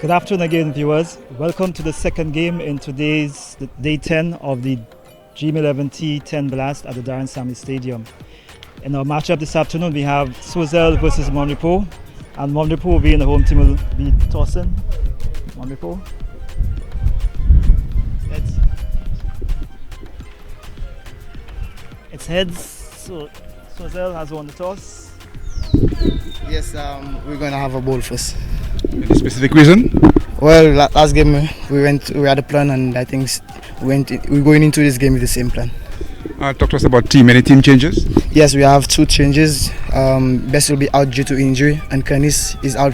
Good afternoon again, viewers. Welcome to the second game in today's day 10 of the Dream 11 T10 Blast at the Darren Sammy Stadium. In our matchup this afternoon, we have Swazel versus Monrepo, and Monrepo will be in the home team, will be tossing. Monrepo. Heads. It's heads, so Swazel has won the toss. Yes, we're going to have a ball first. Any specific reason? Well, last game we had a plan, and I think we're going into this game with the same plan. Talk to us about team. Any team changes? Yes, we have two changes. Best will be out due to injury, and Canis is out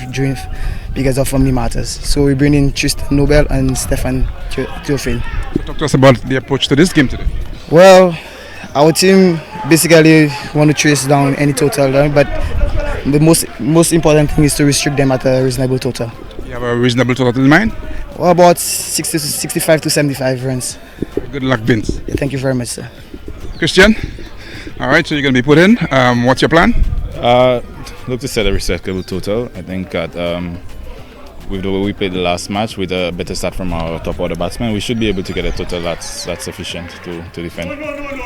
because of family matters. So we bring in Tristan Nobel and Stefan Theophane. So talk to us about the approach to this game today. Well, our team basically want to trace down any total, but the most important thing is to restrict them at a reasonable total. You have a reasonable total in mind? Well, about 65 to 75 runs. Good luck, Vince. Yeah, thank you very much, sir. Christian? All right, so you're going to be put in. What's your plan? Look to set a respectable total. I think that with the way we played the last match, with a better start from our top order batsmen, we should be able to get a total that's sufficient to defend.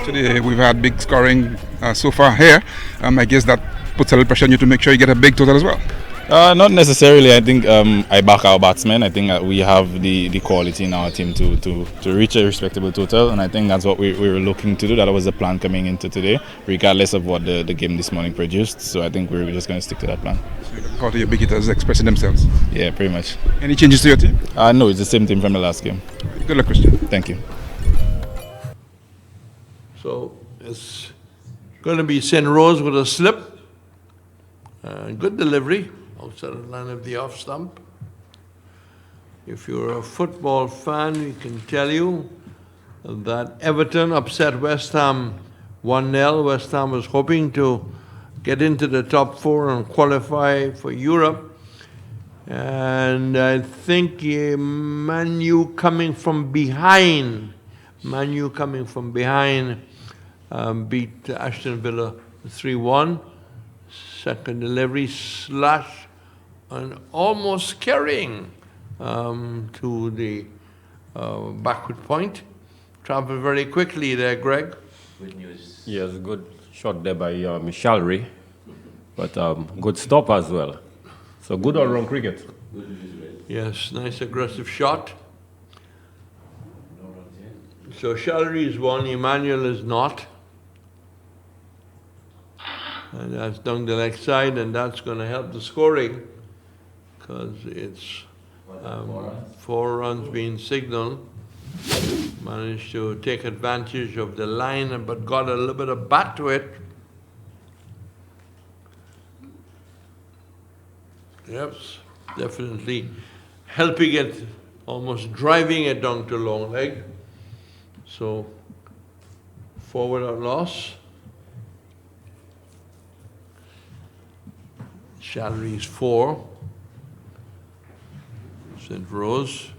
Today we've had big scoring so far here. I guess that puts a little pressure on you to make sure you get a big total as well. Not necessarily. I think I back our batsmen. I think that we have the quality in our team to reach a respectable total, and I think that's what we were looking to do. That was the plan coming into today, regardless of what the game this morning produced. So I think we're just going to stick to that plan. So you're looking forward to your big hitters expressing themselves? Yeah, pretty much. Any changes to your team? No, it's the same team from the last game. Good luck, Christian. Thank you. So it's going to be St. Rose with a slip. Good delivery outside the line of the off stump. If you're a football fan, we can tell you that Everton upset West Ham 1-0. West Ham was hoping to get into the top four and qualify for Europe. And I think Man U coming from behind, beat Aston Villa 3-1. Second delivery, slash, and almost carrying to the backward point. Traveled very quickly there, Greg. Good news. Yes, good shot there by Michalry, but good stop as well. So good all-round cricket. Yes, nice aggressive shot. So Shalry is one, Emmanuel is not. And that's down the leg side, and that's going to help the scoring because it's 4 runs being signaled. Managed to take advantage of the line, but got a little bit of bat to it. Yes, definitely helping it, almost driving it down to long leg. So forward at loss. Salary is 4. St. Rose.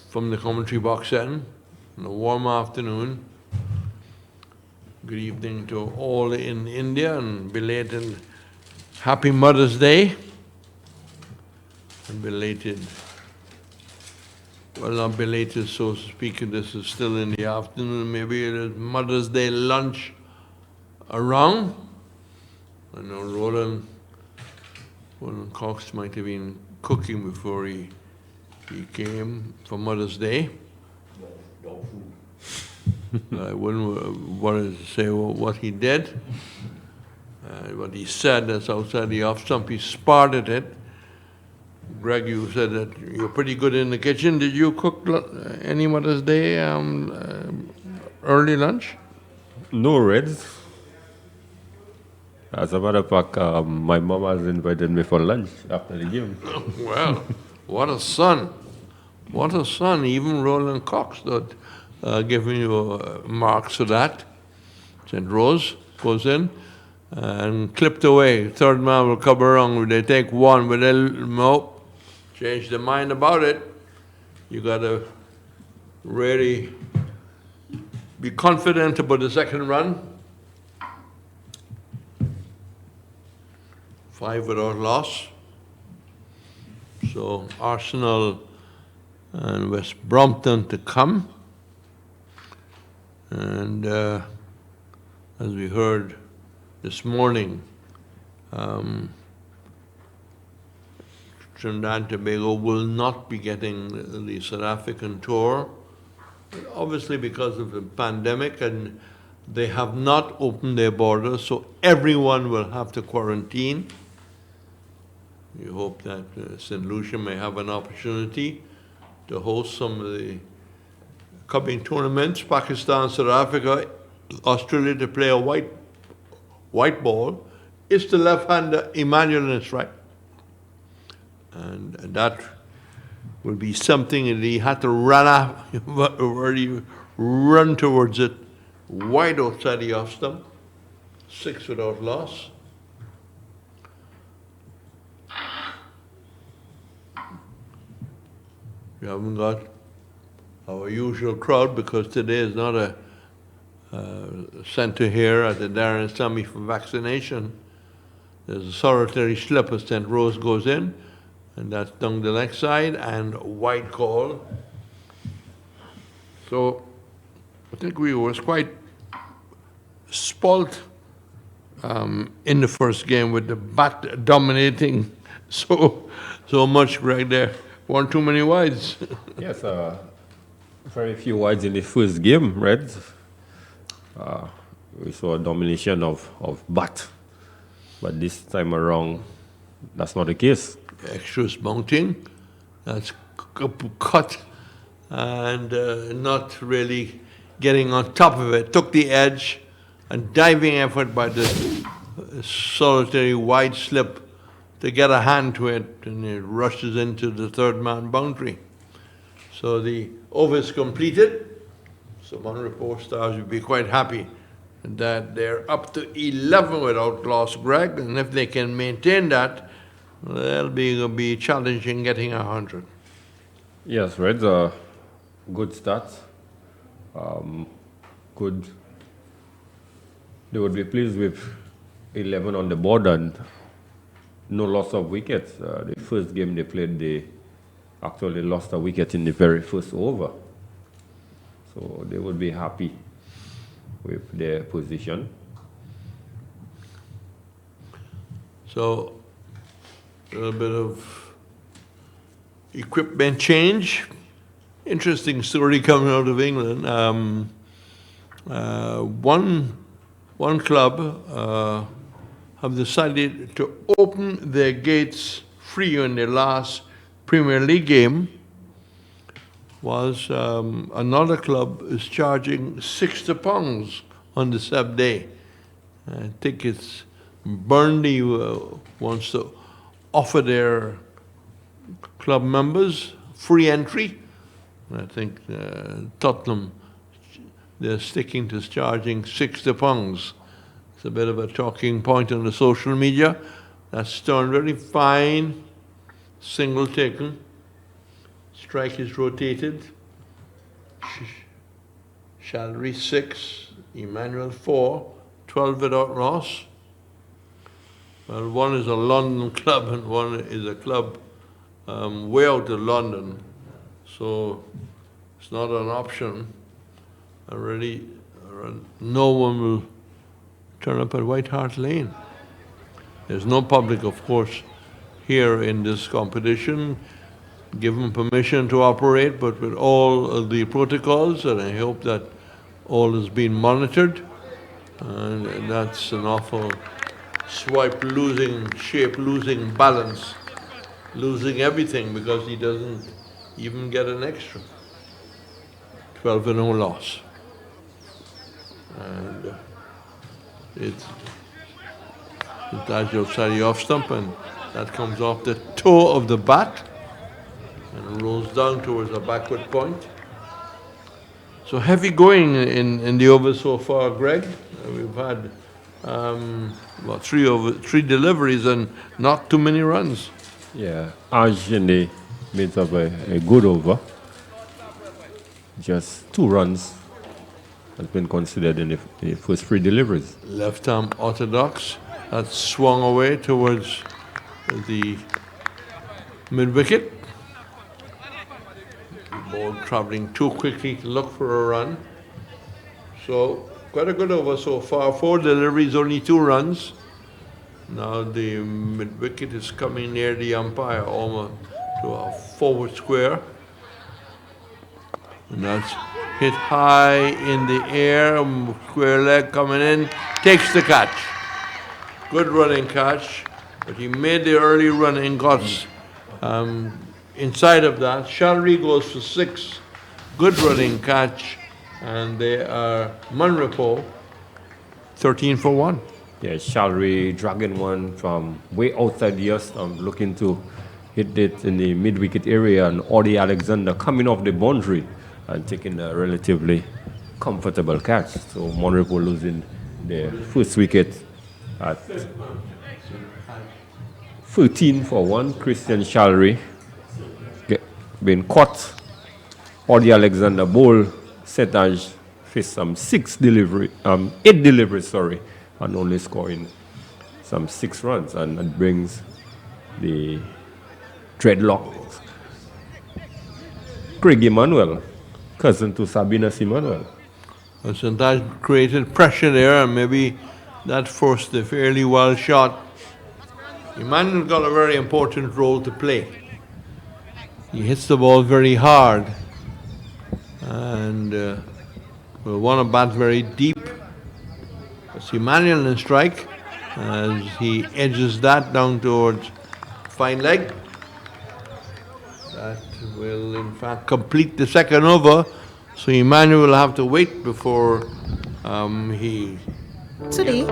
From the commentary box setting, on a warm afternoon. Good evening to all in India and belated Happy Mother's Day. And belated, well, not belated, so to speak, this is still in the afternoon. Maybe it is Mother's Day lunch around. I know Roland Cox might have been cooking before he came for Mother's Day. I wouldn't want to say what he did. What he said, that's outside the off stump. He spotted it. Greg, you said that you're pretty good in the kitchen. Did you cook any Mother's Day early lunch? No Reds. As a matter of fact, my mom has invited me for lunch after the game. Well, what a son. What a son. Even Roland Cox not giving you marks for that. St. Rose goes in and clipped away. Third man will come around. They take one, but they'll change their mind about it. You got to really be confident about the second run. 5 without loss. So Arsenal and West Brompton to come. And as we heard this morning, Trinidad and Tobago will not be getting the South African tour, obviously because of the pandemic, and they have not opened their borders, so everyone will have to quarantine. You hope that St. Lucia may have an opportunity to host some of the coming tournaments. Pakistan, South Africa, Australia to play a white ball. It's the left-hander Emmanuel and it's right. And that will be something that he had to run towards it, wide outside the off stump, 6 without loss. We haven't got our usual crowd because today is not a centre here at the Darren Sammy for vaccination. There's a solitary slip as St. Rose goes in, and that's down the next side, and wide call. So I think we was quite spoilt in the first game with the bat dominating so much right there. One too many wides. Yes, very few wides in the first game, right? We saw a domination of bat, but this time around, that's not the case. Extras mounting, that's cut and not really getting on top of it. Took the edge, and diving effort by the solitary wide slip to get a hand to it, and it rushes into the third man boundary. So the over is completed. So Monrepo Stars will be quite happy that they're up to 11 without loss, Greg, and if they can maintain that, they'll be challenging getting 100. Yes, Reds, good stats. Good. They would be pleased with 11 on the board and no loss of wickets. The first game they played, they actually lost a wicket in the very first over. So they would be happy with their position. So a little bit of equipment change. Interesting story coming out of England. One club have decided to open their gates free in their last Premier League game, was another club is charging £60 on the same day. I think it's Burnley wants to offer their club members free entry. I think Tottenham, they're sticking to charging £60. It's a bit of a talking point on the social media. That's turned very fine. Single taken. Strike is rotated. Shalry 6, Emmanuel 4, 12 without loss. Well, one is a London club and one is a club way out of London. So it's not an option. Already, no one will turn up at White Hart Lane. There's no public, of course, here in this competition. Given permission to operate, but with all of the protocols, and I hope that all has been monitored. And that's an awful swipe, losing shape, losing balance, losing everything because he doesn't even get an extra. 12 and no loss. And it's outside the off stump, and that comes off the toe of the bat and rolls down towards a backward point. So heavy going in the over so far, Greg. We've had three deliveries and not too many runs. Yeah, Aj in the midst of a good over. Just 2 runs has been considered in the first 3 deliveries. Left arm orthodox. That swung away towards the Mid-wicket. Ball travelling too quickly to look for a run. So, quite a good over so far. 4 deliveries, only 2 runs. Now the mid-wicket is coming near the umpire, almost to a forward square. And that's hit high in the air, square leg coming in, takes the catch. Good running catch, but he made the early run and got inside of that. Shalri goes for 6, good running catch, and they are Monrepo, 13 for 1. Yeah, Shalri dragging one from way outside the stump, looking to hit it in the mid-wicket area, and Audie Alexander coming off the boundary and taking a relatively comfortable catch. So Monrepo losing the first wicket at 13 for 1. Christian Shalri being caught. Audie Alexander bowl Setaj faced some 8 deliveries, and only scoring some 6 runs, and it brings the dreadlock Craig Emmanuel, cousin to Sabina Emmanuel. And so that created pressure there, and maybe that forced a fairly well shot. Emmanuel got a very important role to play. He hits the ball very hard, and will want to bat very deep. It's Emmanuel in strike as he edges that down towards fine leg. That will in fact complete the second over. So Emmanuel will have to wait before he... Today,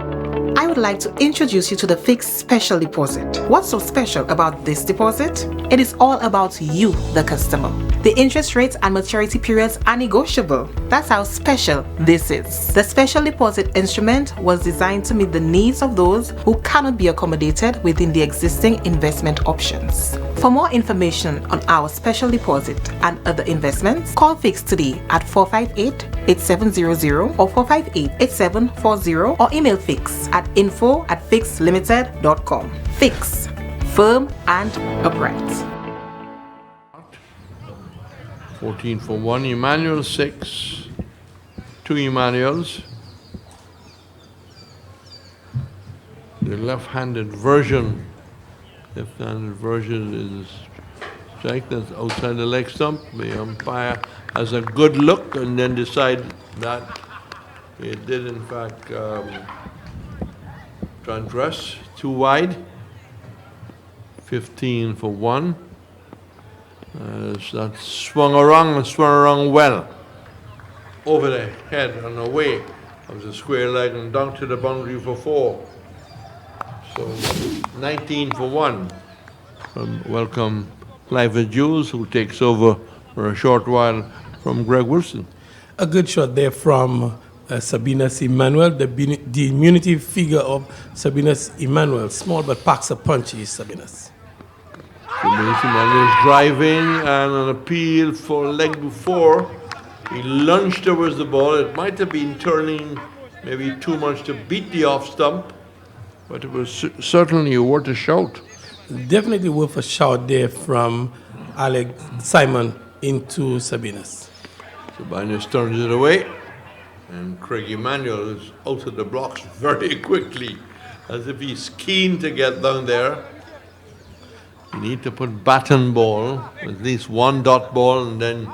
I would like to introduce you to the fixed special deposit. What's so special about this deposit? It is all about you, the customer. The interest rates and maturity periods are negotiable. That's how special this is. The special deposit instrument was designed to meet the needs of those who cannot be accommodated within the existing investment options. For more information on our special deposit and other investments, call Fix today at 458-8700 or 458-8740 or email Fix at info@fixlimited.com. Fix, firm and upright. 14 for 1, Emmanuel 6, 2 Emmanuels. The left-handed version is strike that's outside the leg stump. The umpire has a good look and then decide that it did in fact transgress, too wide. 15 for 1. That swung around well. Over the head and away of the square leg and down to the boundary for 4. So 19 for 1. Welcome Clive Jules, who takes over for a short while from Greg Wilson. A good shot there from Sabina Emmanuel, the diminutive figure of Sabina Emmanuel. Small but packs a punch, is Sabina's. Emmanuel is driving and an appeal for leg before. He lunged towards the ball. It might have been turning maybe too much to beat the off stump, but it was certainly worth a shout. Definitely worth a shout there from Alex Simon into Sabina's. Sabina turns it away, and Craig Emmanuel is out of the blocks very quickly, as if he's keen to get down there. You need to put baton ball, at least one dot ball, and then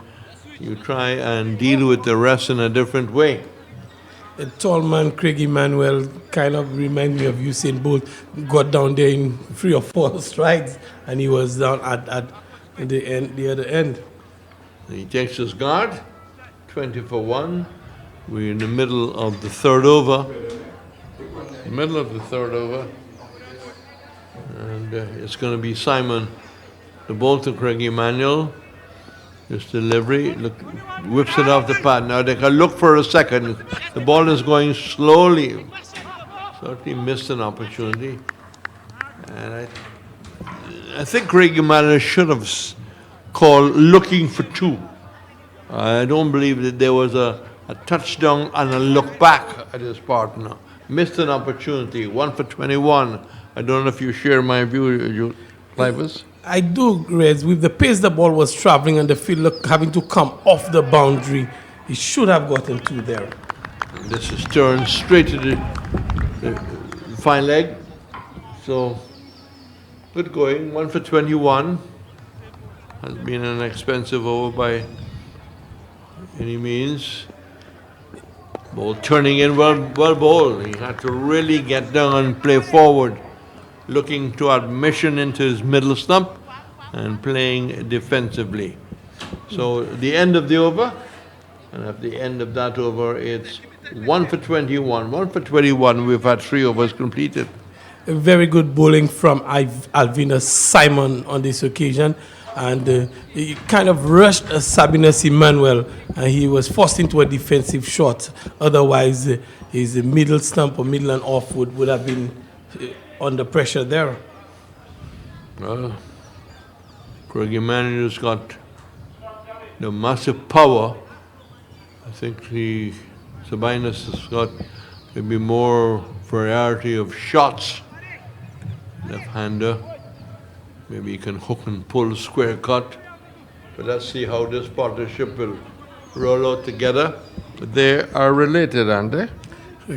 you try and deal with the rest in a different way. A tall man, Craig Emmanuel, kind of reminds me of Usain Bolt. Got down there in 3 or 4 strides, and he was down at the other end. He takes his guard, 20 for 1. We're in the middle of the third over. And it's going to be Simon, the ball to Craig Emmanuel. This delivery, look, whips it off the pad. Now they can look for a second. The ball is going slowly. Certainly missed an opportunity. And I think Craig Emmanuel should have called looking for 2. I don't believe that there was a touchdown and a look back at his partner. Missed an opportunity, 1 for 21. I don't know if you share my view, Clivis. I do, Reds. With the pace the ball was traveling and the fielder having to come off the boundary, he should have gotten 2 there. And this is turned straight to the fine leg. So, good going. 1 for 21. Has been an expensive over by any means. Ball turning in well bowled. He had to really get down and play forward, looking to admission into his middle stump and playing defensively. So the end of the over, and at the end of that over, it's 1 for 21. 1 for 21, we've had 3 overs completed. A very good bowling from Alvina Simon on this occasion. And he kind of rushed Sabinas Emmanuel, and he was forced into a defensive shot. Otherwise, his middle stump or middle and off would have been under pressure there. Well, Craig Emmanuel's got the massive power. I think Sabinas has got maybe more variety of shots. Left-hander. Maybe he can hook and pull square cut. But let's see how this partnership will roll out together. They are related, aren't they?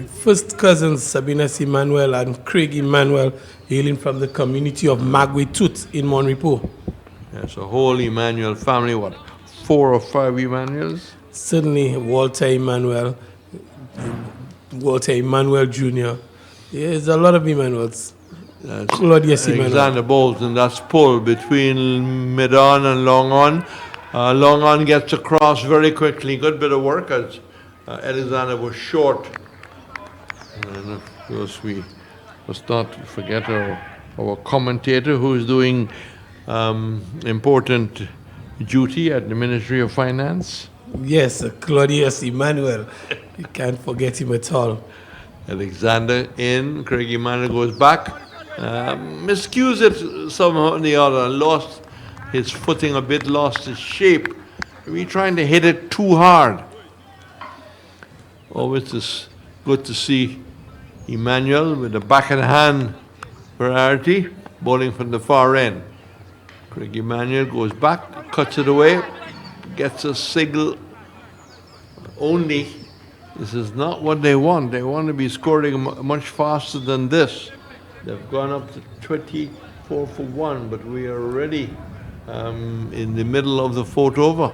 First cousins Sabinas Emmanuel and Craig Emmanuel, hailing from the community of Magwe Tooth in Monrepo. Yes, a whole Emmanuel family, what, 4 or 5 Emmanuels? Certainly Walter Emmanuel Jr. There's a lot of Emmanuels. Claudius Emmanuel. Alexander Bolton, that's pull between mid-on and long-on. Long-on gets across very quickly. Good bit of work as Alexander was short. And of course, we must not forget our commentator who is doing important duty at the Ministry of Finance. Yes, Claudius Emmanuel. You can't forget him at all. Alexander in, Craig Emmanuel goes back. Miscues it somehow or the other, lost his footing a bit, lost his shape. We're trying to hit it too hard. Always is good to see Emmanuel with the back of the hand variety, bowling from the far end. Craig Emmanuel goes back, cuts it away, gets a signal only. This is not what they want. They want to be scoring much faster than this. They've gone up to 24 for 1, but we are already in the middle of the 4th over.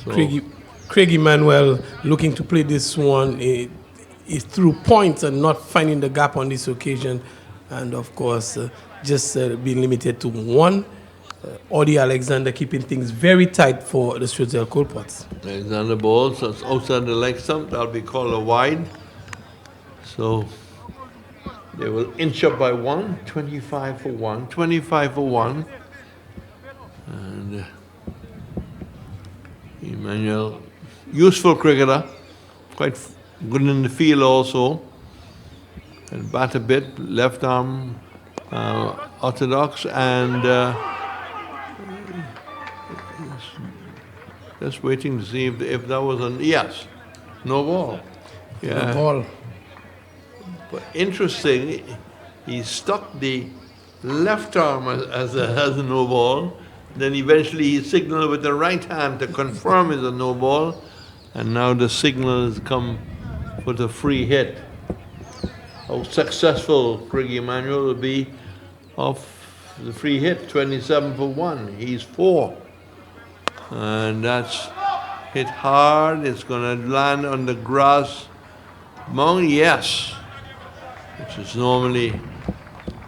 So Craig Emmanuel looking to play this one is through points and not finding the gap on this occasion. And of course, just being limited to 1. Audie Alexander keeping things very tight for the Swazel Coalpots. Alexander balls, that's outside the leg stump. That'll be called a wide. So they will inch up by 1, 25 for 1, 25 for 1. And Emmanuel, useful cricketer, quite good in the field also. And bat a bit, left arm orthodox, and just waiting to see if that was an yes, no ball. Yeah. No ball. But interesting, he stuck the left arm as a no ball. Then eventually he signaled with the right hand to confirm it's a no ball. And now the signal has come for the free hit. How successful Craig Emmanuel will be off the free hit, 27 for 1. He's 4. And that's hit hard. It's going to land on the grass. Mount, yes. Which is normally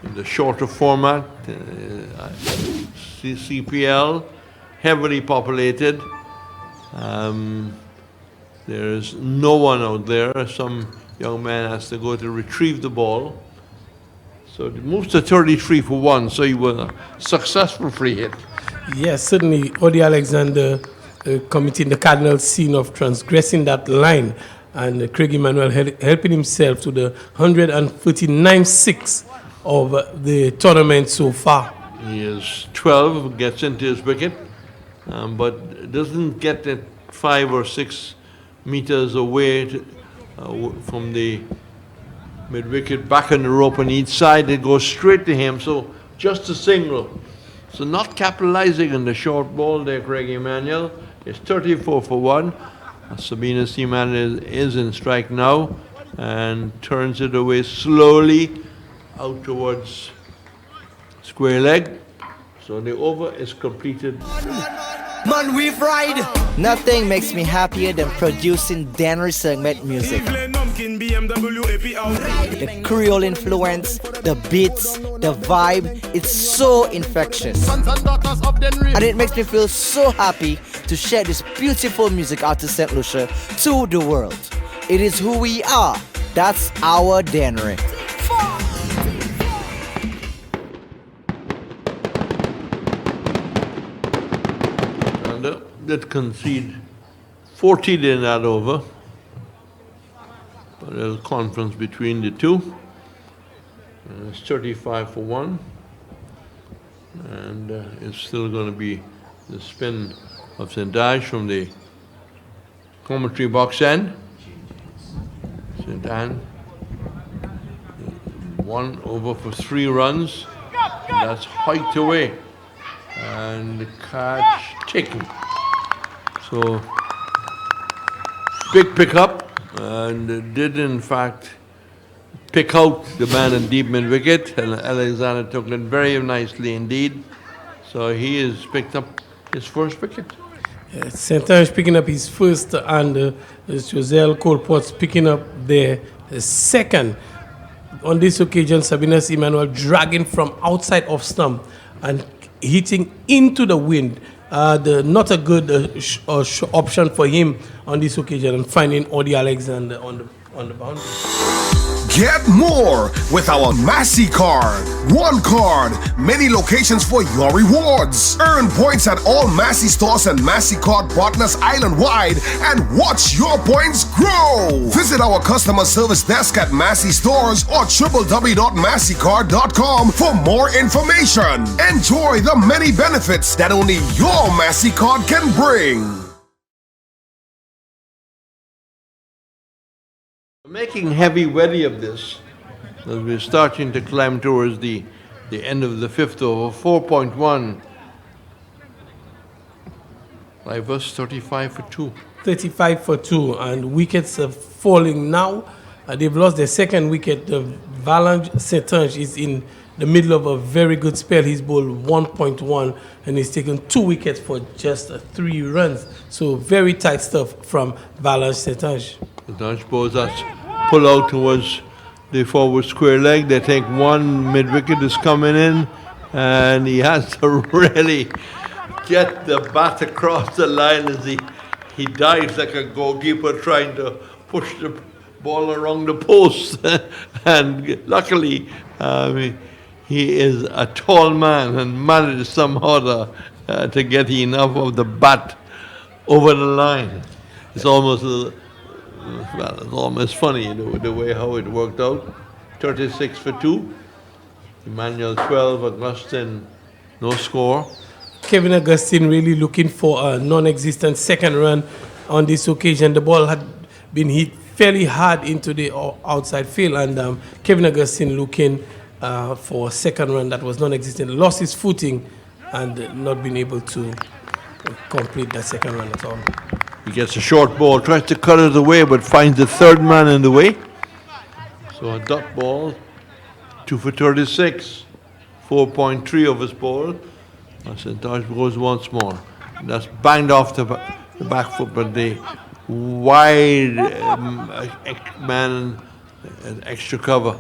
in the shorter format, CPL, heavily populated. There's no one out there. Some young man has to go to retrieve the ball. So it moves to 33 for 1, so he was a successful free hit. Yes, certainly Audie Alexander committing the cardinal sin of transgressing that line. And Craig Emmanuel helping himself to the 139-6 of the tournament so far. He is 12, gets into his wicket, but doesn't get it 5 or 6 meters away from the mid-wicket, back on the rope on each side. It goes straight to him, so just a single. So not capitalizing on the short ball there, Craig Emmanuel. It's 34 for 1. Sabina Seaman is in strike now and turns it away slowly out towards square leg. So the over is completed. Man, we've ride! Nothing makes me happier than producing Danry segment music. The Creole influence, the beats, the vibe, it's so infectious. And it makes me feel so happy to share this beautiful music out to St. Lucia to the world. It is who we are. That's our Danry. That concede 14 in that over. But there's a conference between the two. It's 35 for 1. And it's still going to be the spin of St. from the commentary box end. St. Anne, 1 over for 3 runs. And that's hiked away. And the catch taken. So, big pickup, and did in fact pick out the man in deep mid wicket, and Alexander took it very nicely indeed. So he has picked up his first wicket. St. Ange picking up his first, and Swazel Colport's picking up the second. On this occasion, Sabina Emmanuel dragging from outside of stump and hitting into the wind. Not a good option for him on this occasion, and finding Odi Alexander on the boundary. Get more with our Massey card. One card, many locations for your rewards. Earn points at all Massey stores and Massey card partners island-wide and watch your points grow. Visit our customer service desk at Massey stores or www.masseycard.com for more information. Enjoy the many benefits that only your Massey card can bring. Making heavy ready of this, as we're starting to climb towards the end of the 5th over, 4.1. Rivers 35 for 2. 35 for 2, and wickets are falling now. They've lost their second wicket. Valange St-Ange is in the middle of a very good spell. He's bowled 1.1 and he's taken 2 wickets for just 3 runs. So very tight stuff from Valange St-Ange. St-Ange bowls us pull out towards the forward square leg. They think one mid-wicket is coming in, and he has to really get the bat across the line as he dives like a goalkeeper trying to push the ball around the post. And luckily, he is a tall man and managed somehow to get enough of the bat over the line. It's almost it's almost funny the way how it worked out. 36 for 2. Emmanuel 12, Augustine no score. Kevin Augustine really looking for a non-existent second run on this occasion. The ball had been hit fairly hard into the outside field, and Kevin Augustine looking for a second run that was non-existent. Lost his footing and not been able to complete that second run at all. He gets a short ball, tries to cut it away, but finds the third man in the way. So a dot ball, 2 for 36, 4.3 of his ball. St-Ange goes once more. That's banged off the back foot, but the wide man, extra cover,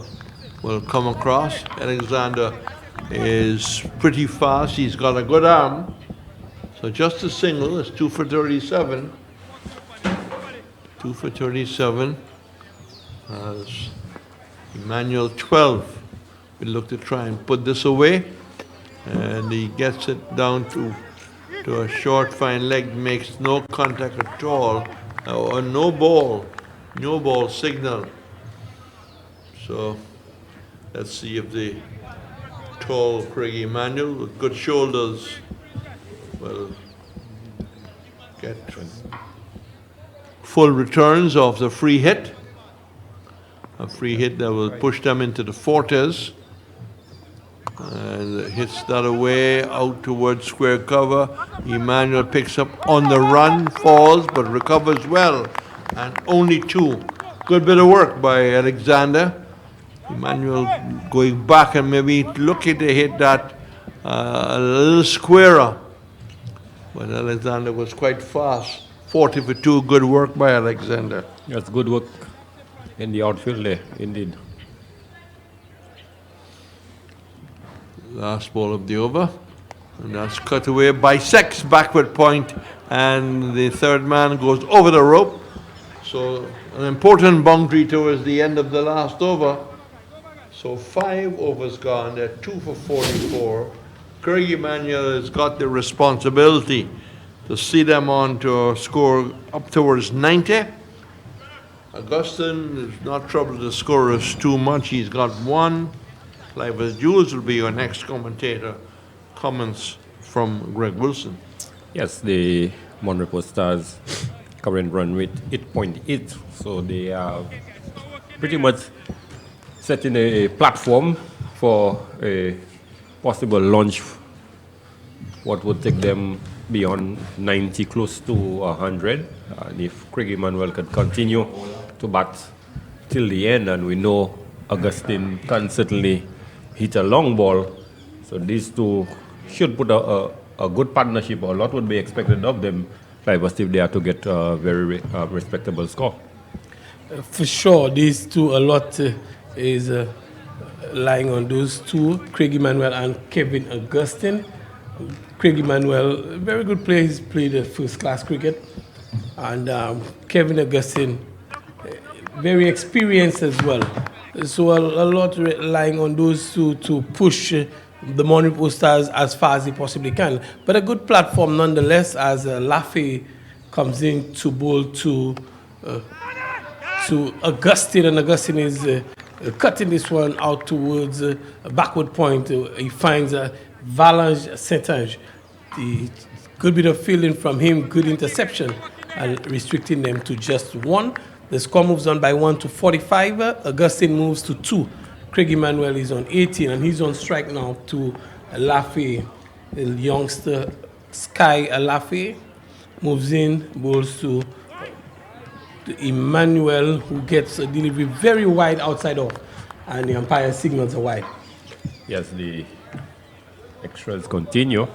will come across. Alexander is pretty fast. He's got a good arm. So just a single is 2 for 37. 2 for 37. Emmanuel 12. We look to try and put this away. And he gets it down to a short fine leg, makes no contact at all, or no ball signal. So let's see if the tall Craig Emmanuel with good shoulders will get full returns of the free hit. A free hit that will push them into the 40s. And hits that away out towards square cover. Emmanuel picks up on the run, falls, but recovers well. And only 2. Good bit of work by Alexander. Emmanuel going back and maybe looking to hit that a little squarer. But Alexander was quite fast. 40 for 2, good work by Alexander. That's good work in the outfield there, indeed. Last ball of the over. And that's cut away by Sex, backward point, and the third man goes over the rope. So an important boundary towards the end of the last over. So 5 overs gone, they're 2 for 44. Craig Emmanuel has got the responsibility to see them on to a score up towards 90. Augustine is not troubled to score us too much, he's got 1. Clive Jules will be your next commentator. Comments from Greg Wilson. Yes, the Monrepo Stars current run rate 8.8, so they are pretty much setting a platform for a possible launch, what would take them beyond 90, close to 100. And if Craig Emmanuel could continue to bat till the end, and we know Augustine can certainly hit a long ball, so these two should put a good partnership. A lot would be expected of them, if they are to get a very respectable score. For sure, these two, a lot is lying on those two, Craig Emmanuel and Kevin Augustine. Craig Emmanuel, very good player, he's played first-class cricket. And Kevin Augustine, very experienced as well. So a lot relying on those two to push the Monrepo Stars as far as they possibly can. But a good platform nonetheless, as Laffey comes in to bowl to Augustine, and Augustine is cutting this one out towards a backward point. He finds Valange Saint-Ange. The good bit of fielding from him, good interception, and restricting them to just 1. The score moves on by 1 to 45. Augustine moves to 2. Craig Emmanuel is on 18, and he's on strike now to Laffey. The youngster Sky Laffey moves in, bowls to Emmanuel, who gets a delivery very wide outside off, and the umpire signals a wide. Yes, the extras continue.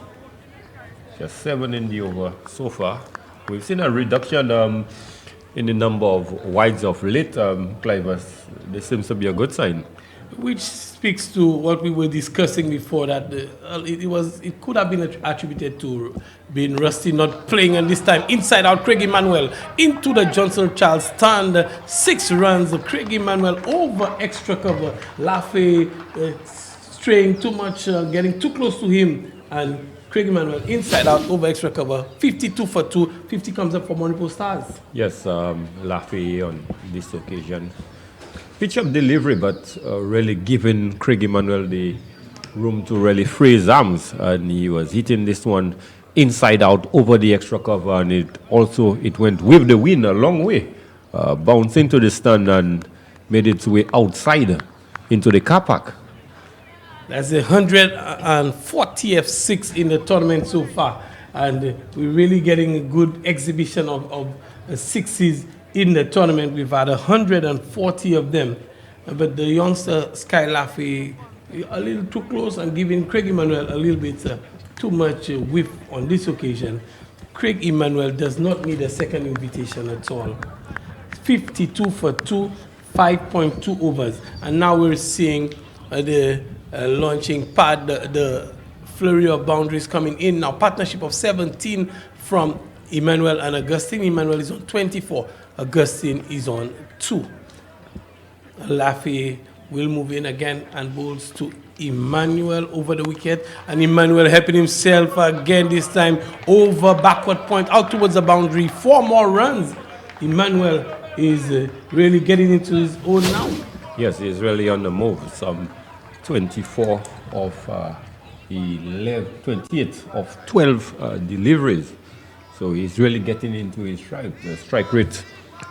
Just 7 in the over so far. We've seen a reduction in the number of wides of late, Clivers. This seems to be a good sign. Which speaks to what we were discussing before, that it could have been attributed to being rusty, not playing, and this time inside out Craig Emmanuel into the Johnson Charles stand. 6 runs. Craig Emmanuel over extra cover. Laffey straying too much, getting too close to him, and Craig Emmanuel inside out over extra cover. 52 for 2. 50 comes up for Monrepo Stars. Yes, Laffey on this occasion pitch up delivery, but really giving Craig Emmanuel the room to really free his arms, and he was hitting this one inside out over the extra cover, and it went with the wind a long way, bounced into the stand and made its way outside into the car park. That's 140 F6 in the tournament so far, and we're really getting a good exhibition of sixes in the tournament. We've had 140 of them, but the youngster Sky Laffey a little too close and giving Craig Emmanuel a little bit too much whiff on this occasion. Craig Emmanuel does not need a second invitation at all. 52 for 2, 5.2 overs, and now we're seeing the launching pad, the flurry of boundaries coming in now. Partnership of 17 from Emmanuel and Augustine. Emmanuel is on 24. Augustine is on 2. Laffey will move in again and bowls to Emmanuel over the wicket. And Emmanuel helping himself again, this time over backward point out towards the boundary. 4 more runs. Emmanuel is really getting into his own now. Yes, he's really on the move. Some 24 of 28 of 12 deliveries. So he's really getting into his stride. The strike rate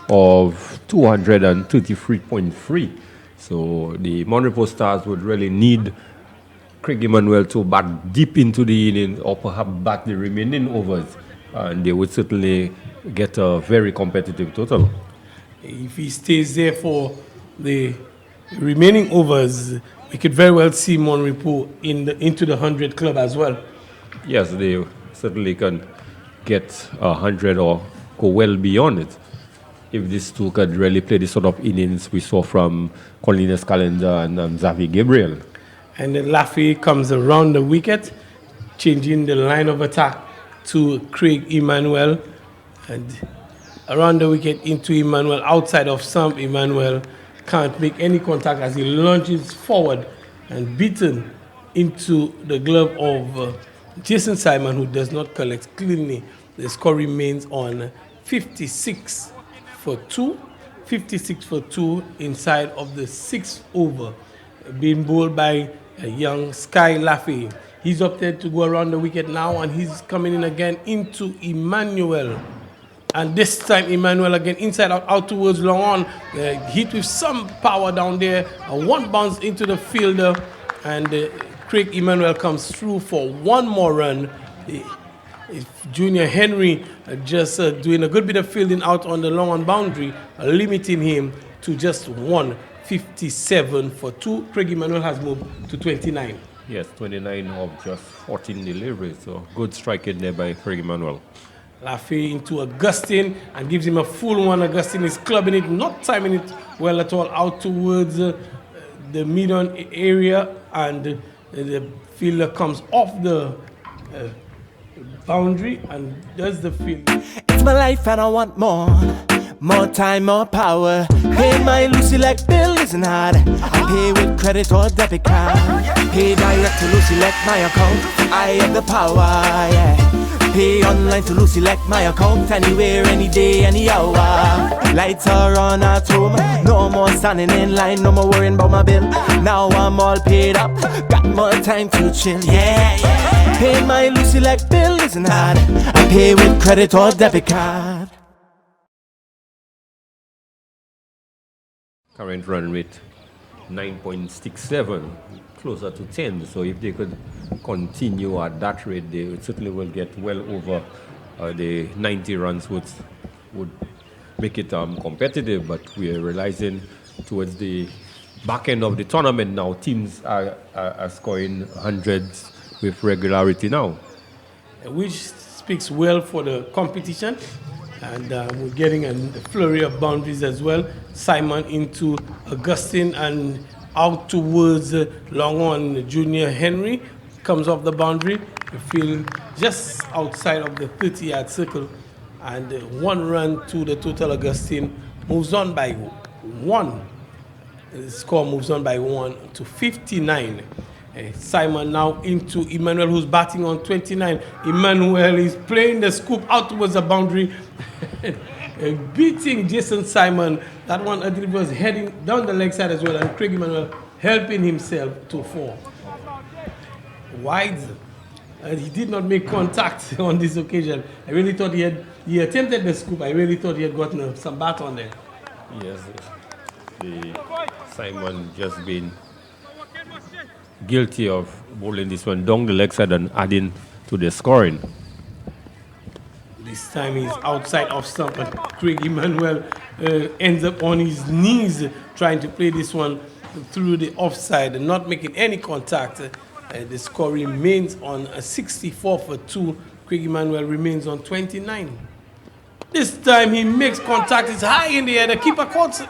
of 233.3. So the Monrepo Stars would really need Craig Emmanuel to bat deep into the inning or perhaps bat the remaining overs, and they would certainly get a very competitive total. If he stays there for the remaining overs, we could very well see Monrepo into the 100 club as well. Yes, they certainly can get 100 or go well beyond it if these two could really play the sort of innings we saw from Cornelius Calendar and Xavier Gabriel. And then Laffey comes around the wicket, changing the line of attack to Craig Emmanuel, and around the wicket into Emmanuel, outside of stump. Emmanuel can't make any contact as he lunges forward and beaten into the glove of Jason Simon, who does not collect cleanly. The score remains on 56 for 2. 56 for 2 inside of the 6th over, being bowled by a young Sky Laffey. He's up there to go around the wicket now, and he's coming in again into Emmanuel. And this time Emmanuel again inside out towards long on, hit with some power down there. One bounce into the fielder, and Craig Emmanuel comes through for one more run. Junior Henry just doing a good bit of fielding out on the long on boundary, limiting him to just 157 for 2. Craig Emmanuel has moved to 29. Yes, 29 of just 14 deliveries. So good striking there by Craig Emmanuel. Laffey into Augustine and gives him a full one. Augustine is clubbing it, not timing it well at all, out towards the median area, and the fielder comes off the boundary and does the field. It's my life and I want more time, more power. Pay my Lucy like bill isn't hard. I pay with credit or debit card. Pay direct to Lucy like my account. I have the power, yeah. Pay online to Lucy like my account. Anywhere, any day, any hour. Lights are on at home. No more standing in line, no more worrying about my bill. Now I'm all paid up, got more time to chill, yeah. Pay my Lucy like bill isn't hard. I pay with credit or debit card. Current run rate 9.67, closer to 10. So if they could continue at that rate, they certainly will get well over the 90 runs, which would make it competitive. But we are realizing towards the back end of the tournament now, teams are scoring hundreds with regularity now. Which speaks well for the competition. And we're getting a flurry of boundaries as well. Simon into Augustine and out towards long on Junior Henry. Comes off the boundary. We feel just outside of the 30-yard circle. And one run to the total. Augustine moves on by 1. The score moves on by 1 to 59. Simon now into Emmanuel, who's batting on 29. Emmanuel is playing the scoop out towards the boundary, beating Jason Simon. That one I think was heading down the leg side as well, and Craig Emmanuel helping himself to 4. Wide, and he did not make contact on this occasion. I really thought he attempted the scoop. I really thought he had gotten some bat on there. Yes, the Simon just been guilty of bowling this one down the leg side and adding to the scoring. This time he's outside of stump, and Craig Emmanuel ends up on his knees trying to play this one through the offside and not making any contact. The score remains on 64 for 2. Craig Emmanuel remains on 29. This time he makes contact. It's high in the air. The keeper calls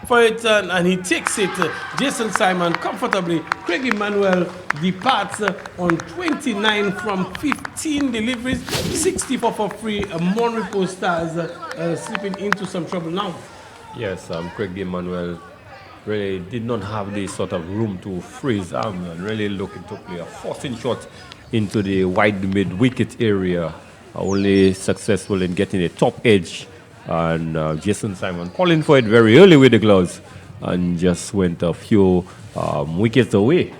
for it, and he takes it. Jason Simon comfortably. Craig Emmanuel departs on 29 from 15 deliveries, 64 for free. Monrepo Stars slipping into some trouble now. Yes, Craig Emmanuel really did not have the sort of room to freeze arm and really looking to play a forcing shot into the wide mid wicket area. Only successful in getting a top edge. And Jason Simon calling for it very early with the gloves and just went a few wickets away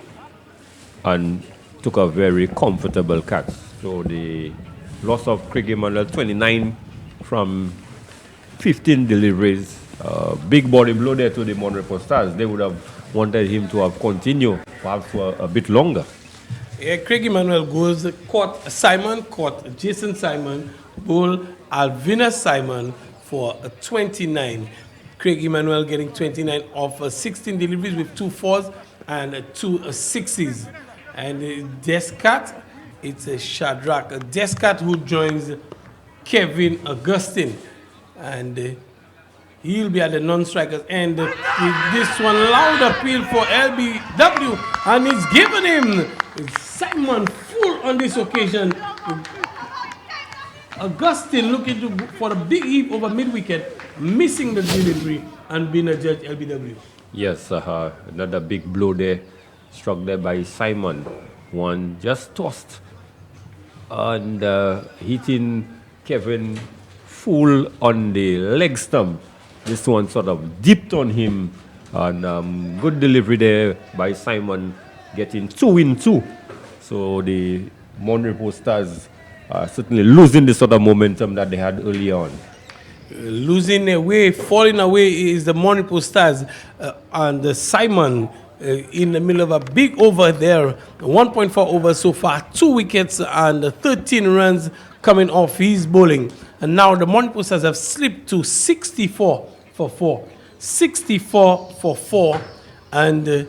and took a very comfortable catch. So the loss of Craig Emmanuel, 29 from 15 deliveries. Big body blow there to the Monrepo Stars. They would have wanted him to have continued perhaps for a bit longer. Craig Emmanuel goes, caught Simon, caught Jason Simon, ball Alvina Simon for a 29. Craig Emmanuel getting 29 off 16 deliveries with 2 fours and 2 6s. And Descat, it's a Shadrach Descat who joins Kevin Augustine. And he'll be at the non-strikers end. This one, loud appeal for LBW, and he's given him Simon full on this occasion. Augustine looking for a big heave over mid-wicket, missing the delivery and being a judge LBW. Yes, another big blow there, struck there by Simon. One just tossed and hitting Kevin full on the leg stump. This one sort of dipped on him, and good delivery there by Simon, getting 2 in 2. So the Monrepo Stars are certainly losing the sort of momentum that they had early on. Losing away, falling away is the Monrepo Stars, and Simon in the middle of a big over there, 1.4 over so far, 2 wickets and 13 runs coming off his bowling. And now the Monrepo Stars have slipped to 64 for 4. 64 for 4. And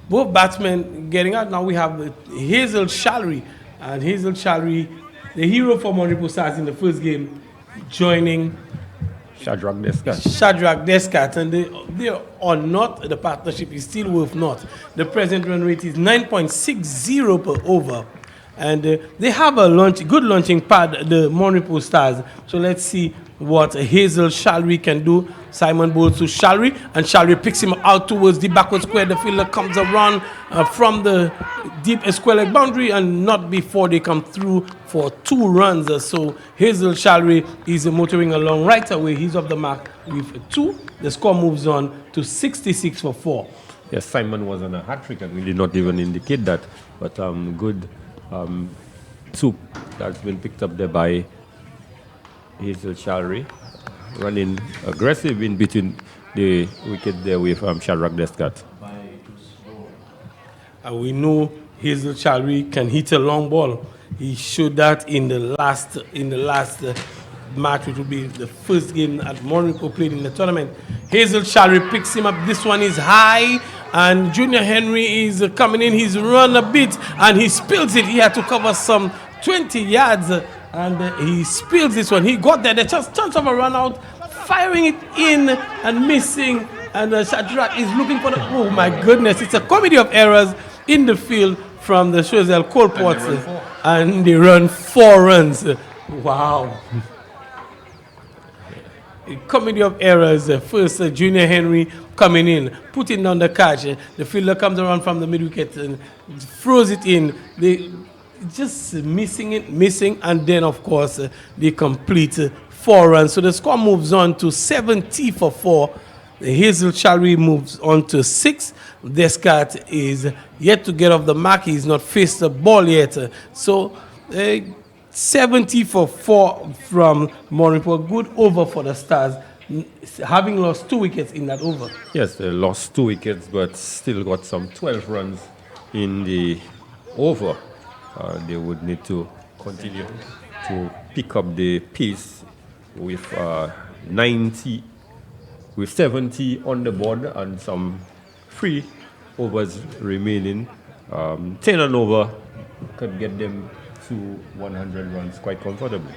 both batsmen getting out. Now we have Hazel Shalry. And Hazel Shalry, the hero for Monrepo Stars in the first game, joining Shadrach Descat. Shadrach Descat. And they are not, the partnership is still worth not. The present run rate is 9.60 per over. And they have a good launching pad, the Monrepo Stars. So let's see what Hazel Shalry can do. Simon bowls to Shalry, and Shalry picks him out towards the backward square. The fielder comes around from the deep square leg boundary, and not before they come through for 2 runs. So Hazel Shalry is motoring along right away. He's off the mark with 2. The score moves on to 66 for 4. Yes, Simon was on a hat trick, and we did not even indicate that. But good soup that's been picked up there by Hazel Shalry, running aggressive in between the wicket there with Shadrach Descat. And we know Hazel Shalry can hit a long ball. He showed that in the last match, which will be the first game that Monrepo played in the tournament. Hazel Shalry picks him up. This one is high, and Junior Henry is coming in. He's run a bit, and he spills it. He had to cover some 20 yards, and he spills this one. He got there. The chance of a run out, firing it in and missing. And Shadrach is looking for the... Oh, my goodness. It's a comedy of errors in the field from the Swazel Colports, and they run 4 runs. Wow. A comedy of errors. First, Junior Henry coming in, putting down the catch. The fielder comes around from the mid-wicket and throws it in. They just missing, and then, of course, they complete 4 runs. So the score moves on to 70 for 4. Hazel Shalry moves on to 6. Descat is yet to get off the mark. He's not faced the ball yet. So 70 for 4 from Monrepo. Good over for the Stars, having lost 2 wickets in that over. Yes, they lost 2 wickets, but still got some 12 runs in the over. They would need to continue to pick up the pace with 70 on the board and some 3 overs remaining. 10 and over could get them to 100 runs quite comfortably.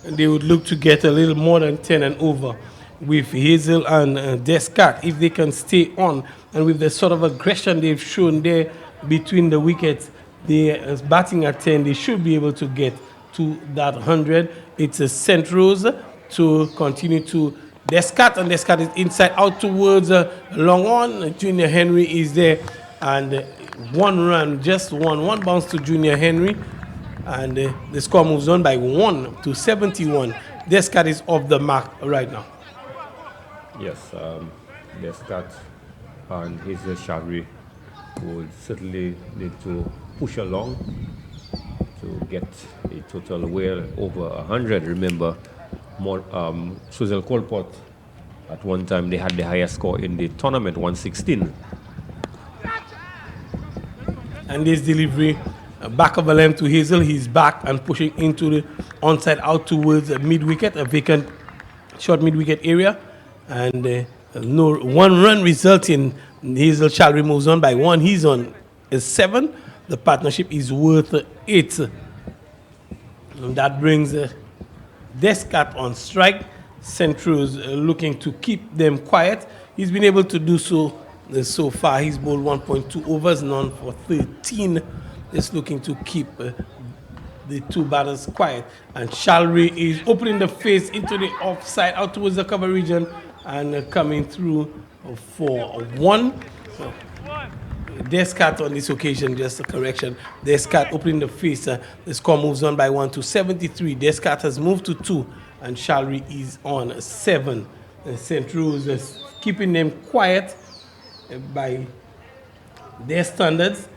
And they would look to get a little more than 10 and over with Hazel and Descat if they can stay on. And with the sort of aggression they've shown there between the wickets, they batting at 10, they should be able to get to that 100. It's a St. Rose to continue to Descat, and Descat is inside out towards long on. Junior Henry is there, and 1 run, just one bounce to Junior Henry, and the score moves on by 1 to 71. Descat is off the mark right now. Yes, Descat and Hazel Shalry would certainly need to push along to get a total well over 100. Remember, Swazel Colport, at one time they had the highest score in the tournament, 116. and this delivery back of a length to Hazel. He's back and pushing into the onside out towards a mid-wicket, a vacant short mid-wicket area, and no 1 run resulting. Hazel Shalry moves on by 1. He's on a 7. The partnership is worth 8. And that brings Descat on strike. Centros looking to keep them quiet. He's been able to do so so far. He's bowled 1.2 overs, none for 13. Is looking to keep the 2 batters quiet. And Shalry is opening the face into the offside out towards the cover region and coming through for 1. So, Descat on this occasion, just a correction. Descat opening the face. The score moves on by 1 to 73. Descat has moved to 2, and Shalry is on 7. St. Rose is keeping them quiet by their standards.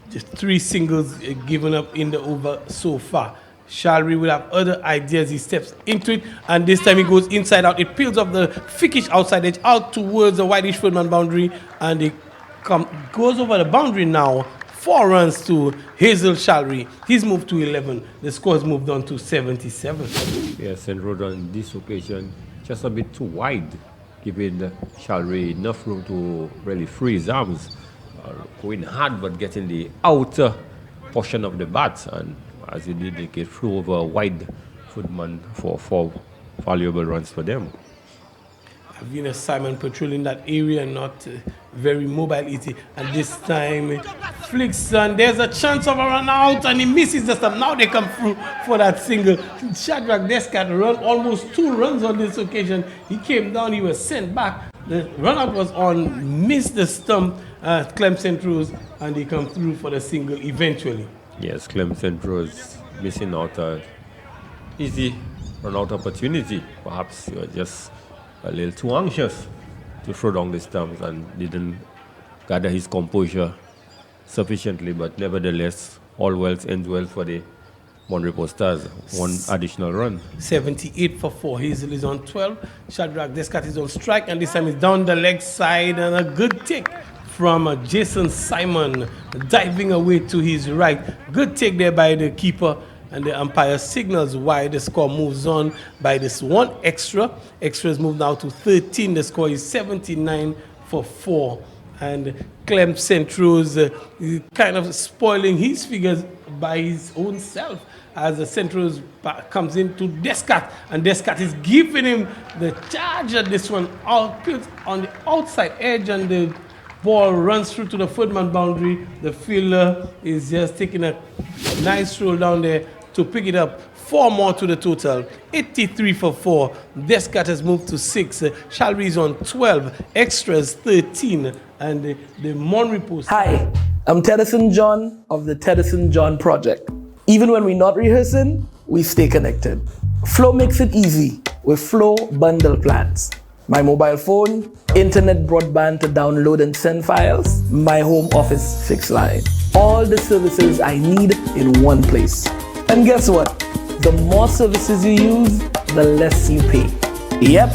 Just 3 singles given up in the over so far. Shalry will have other ideas. He steps into it, and this time he goes inside out. It peels off the thickish outside edge out towards the whitish Ferdman boundary, and it goes over the boundary now. 4 runs to Hazel Shalry. He's moved to 11. The score's moved on to 77. Yes, and Rod on this occasion just a bit too wide, giving Shalry enough room to really free his arms. Going hard, but getting the outer portion of the bat, and as he did, they get through over a wide footman for 4 valuable runs for them. Venus Simon patrolling that area, not very mobile, and this time flicks, and there's a chance of a run out, and he misses the stump. Now they come through for that single. Shadrach Descat run almost 2 runs on this occasion. He came down, he was sent back. The run out was on, missed the stump, Clem St. Rose, and he come through for the single eventually. Yes, Clem St. Rose missing out an easy run out opportunity. Perhaps you were just a little too anxious to throw down the stumps and didn't gather his composure sufficiently, but nevertheless, all well ends well for the Monrepo Stars. 1 additional run. 78 for 4. Hazel is on 12. Shadrach Descat is on strike, and this time he's down the leg side, and a good take from Jason Simon diving away to his right. Good take there by the keeper, and the umpire signals why. The score moves on by this 1 extra. Extra is moved now to 13. The score is 79 for 4. And Clem St. Rose kind of spoiling his figures by his own self as the St. Rose comes into Descat, and Descat is giving him the charge at this one out on the outside edge, and the ball runs through to the Ferdman boundary. The fielder is just taking a nice stroll down there to pick it up. 4 more to the total. 83 for 4. Descat has moved to 6. Shalry is on 12. Extras 13. And the Monrepo. Hi, I'm Tedison John of the Tedison John Project. Even when we're not rehearsing, we stay connected. Flow makes it easy with Flow bundle plans. My mobile phone, internet broadband to download and send files, my home office fixed line. All the services I need in one place. And guess what? The more services you use, the less you pay. Yep,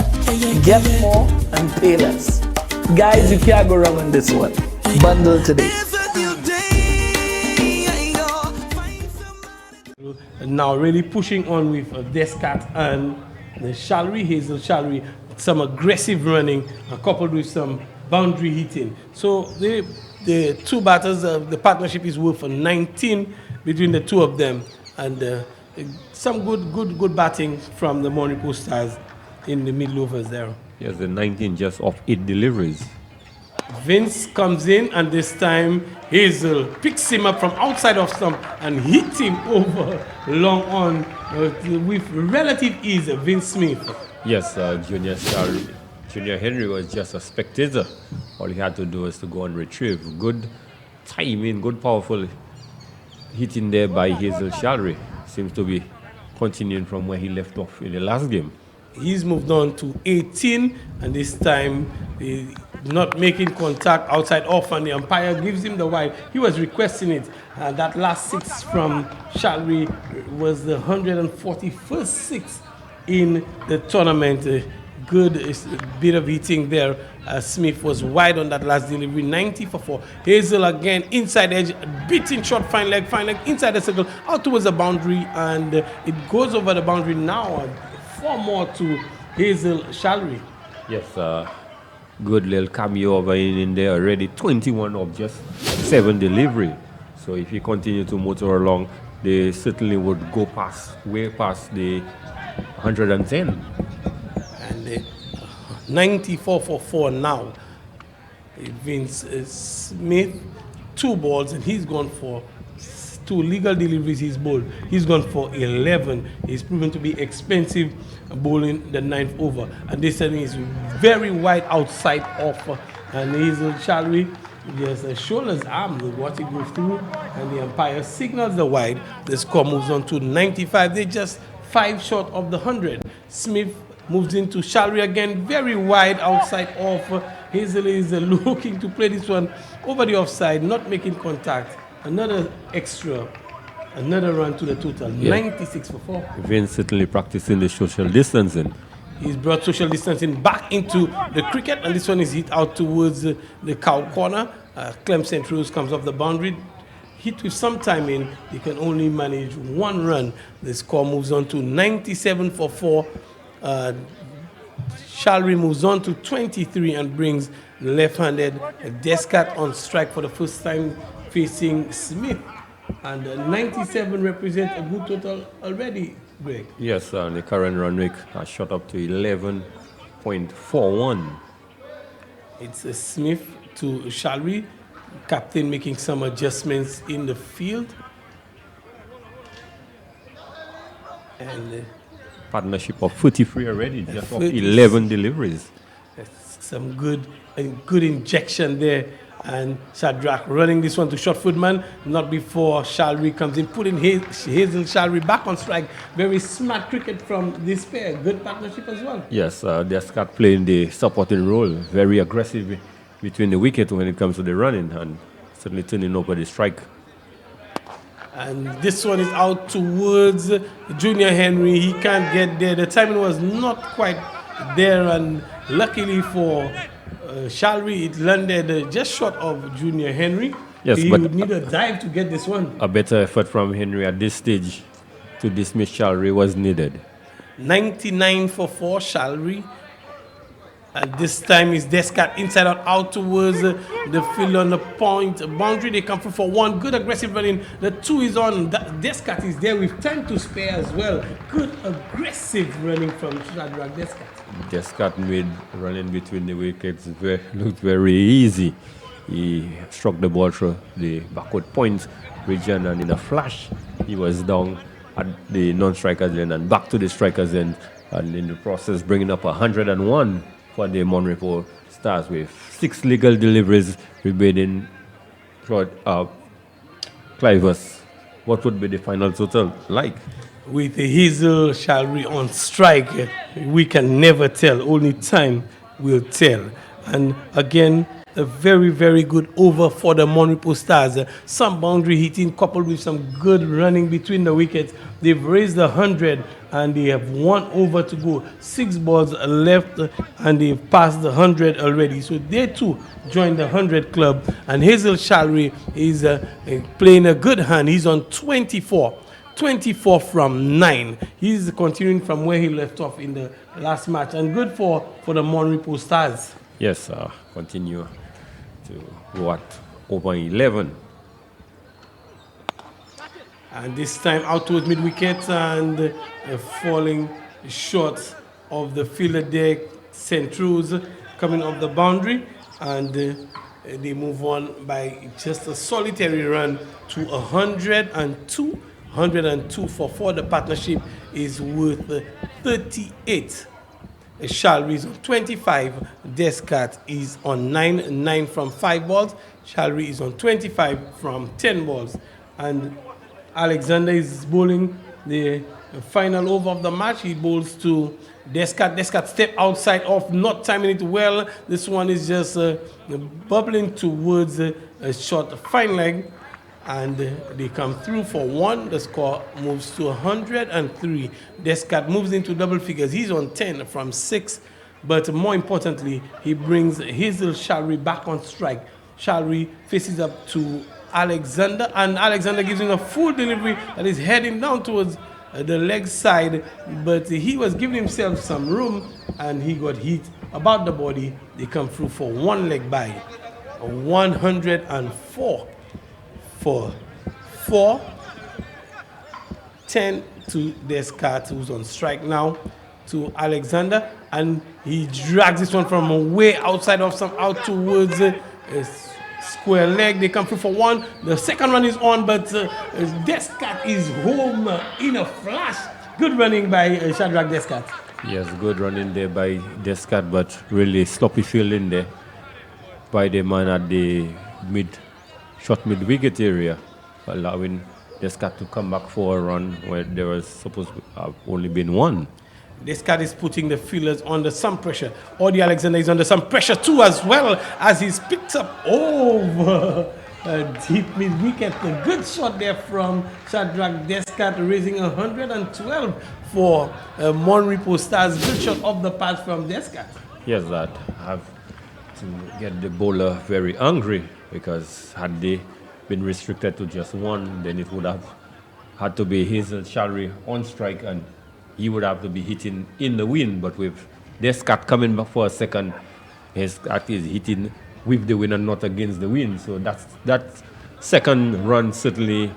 get more and pay less. Guys, you can't go wrong on this one. Bundle today. Now really pushing on with Descat and the Shalry, Hazel Shalry. Some aggressive running, coupled with some boundary hitting. So the 2 batters, the partnership is worth for 19 between the 2 of them, and some good batting from the Monrepo Stars in the middle overs there. Yes, the 19 just off 8 deliveries. Vince comes in, and this time Hazel picks him up from outside of stump and hits him over long on with relative ease. Vince Smith. Yes, Junior Henry was just a spectator. All he had to do was to go and retrieve. Good timing, good powerful hitting there by Hazel Shalry. Seems to be continuing from where he left off in the last game. He's moved on to 18, and this time not making contact outside off, and the umpire gives him the wide. He was requesting it. That last 6 from Shalry was the 141st 6 in the tournament. good bit of hitting there. Smith was wide on that last delivery, 90 for 4. Hazel again, inside edge, beating short, fine leg, inside the circle, out towards the boundary, and it goes over the boundary now. 4 more to Hazel Shalry. Yes, good little cameo over in there already. 21 of just 7 delivery. So if you continue to motor along, they certainly would go way past the 110. And 94 for 4 now. Vince Smith, 2 balls, and he's gone for 2 legal deliveries he's bowled. He's gone for 11. He's proven to be expensive bowling the 9th over. And this setting is very wide outside off. And Hazel Shalry just shoulders arm, watch it go through, and the umpire signals the wide. The score moves on to 95. They're just 5 short of the 100. Smith moves into Shalry again, very wide outside off. Hazel is looking to play this one over the offside, not making contact. Another extra, another run to the total, 96 for 4. Vince certainly practicing the social distancing. He's brought social distancing back into the cricket, and this one is hit out towards the cow corner. Clem St. Rose comes off the boundary. Hit with some timing, he can only manage 1 run. The score moves on to 97 for 4. Shalry moves on to 23 and brings the left-handed Descat on strike for the first time facing Smith. And 97 represents a good total already, Greg. Yes, the current run rate has shot up to 11.41. It's Smith to Shalry, captain making some adjustments in the field. And partnership of 43 already, just off 11 deliveries. Some good injection there. And Shadrach running this one to short footman, not before Shalry comes in, putting Hazel Shalry back on strike. Very smart cricket from this pair. Good partnership as well. Yes, Descat playing the supporting role, very aggressive between the wicket when it comes to the running, and certainly turning over the strike. And this one is out towards Junior Henry. He can't get there. The timing was not quite there, and luckily for Shalry, it landed just short of Junior Henry. Yes, he but would need a dive to get this one. A better effort from Henry at this stage to dismiss Shalry was needed. 99 for 4, Shalry. And this time is Descat inside out towards the field on the point boundary. They come through for 1. Good aggressive running. The 2 is on. Descat is there with time to spare as well. Good aggressive running from Shadrach Descat. Descat made running between the wickets looked very easy. He struck the ball through the backward point region, and in a flash he was down at the non-strikers end and back to the strikers end, and in the process bringing up 101 for the Monrepo Stars with 6 legal deliveries remaining throughout Clivus. What would be the final total like? With Hazel Shalry on strike, we can never tell. Only time will tell. And again, a very, very good over for the Monrepo Stars. Some boundary hitting coupled with some good running between the wickets. They've raised 100 and they have 1 over to go. 6 balls left and they've passed the 100 already. So they too joined the 100 club. And Hazel Shalry is playing a good hand. He's on 24. 24 from 9. He's continuing from where he left off in the last match. And good for the Monrepo Stars. Yes, continue to go at over 11. And this time out towards mid-wicket and falling short of the fielder there, St. Rose coming off the boundary. And they move on by just a solitary run to 102. 102 for 4. The partnership is worth 38. Shalry is on 25. Descat is on 9 from 5 balls. Shalry is on 25 from 10 balls. And Alexander is bowling the final over of the match. He bowls to Descat. Descat step outside off, not timing it well. This one is just bubbling towards a short fine leg. And they come through for 1. The score moves to 103. Descat moves into double figures. He's on 10 from 6. but more importantly, he brings Hazel Shalry back on strike. Shalry faces up to Alexander, and Alexander gives him a full delivery that is heading down towards the leg side, but he was giving himself some room and he got hit about the body. They come through for one leg by 104 for 4-10 to Descartes, who's on strike now, to Alexander, and he drags this one from way outside of some out towards square leg. They come through for one. The second run is on, but Descartes is home in a flash. Good running by Shadrach Descartes. Yes, good running there by Descartes, but really sloppy fielding there by the man at the short mid wicket area, allowing Descartes to come back for a run where there was supposed to have only been one. Descartes is putting the fielders under some pressure. Audie Alexander is under some pressure too, as well as he's picked up over a deep mid wicket. A good shot there from Shadrach Descartes, raising 112 for Monrepo Stars. Good shot off the path from Descartes. Yes, that have to get the bowler very angry, because had they been restricted to just one, then it would have had to be Hazel Shalry on strike, and he would have to be hitting in the wind. But with Descartes coming back for a second, Descartes is hitting with the wind and not against the wind. So that second run certainly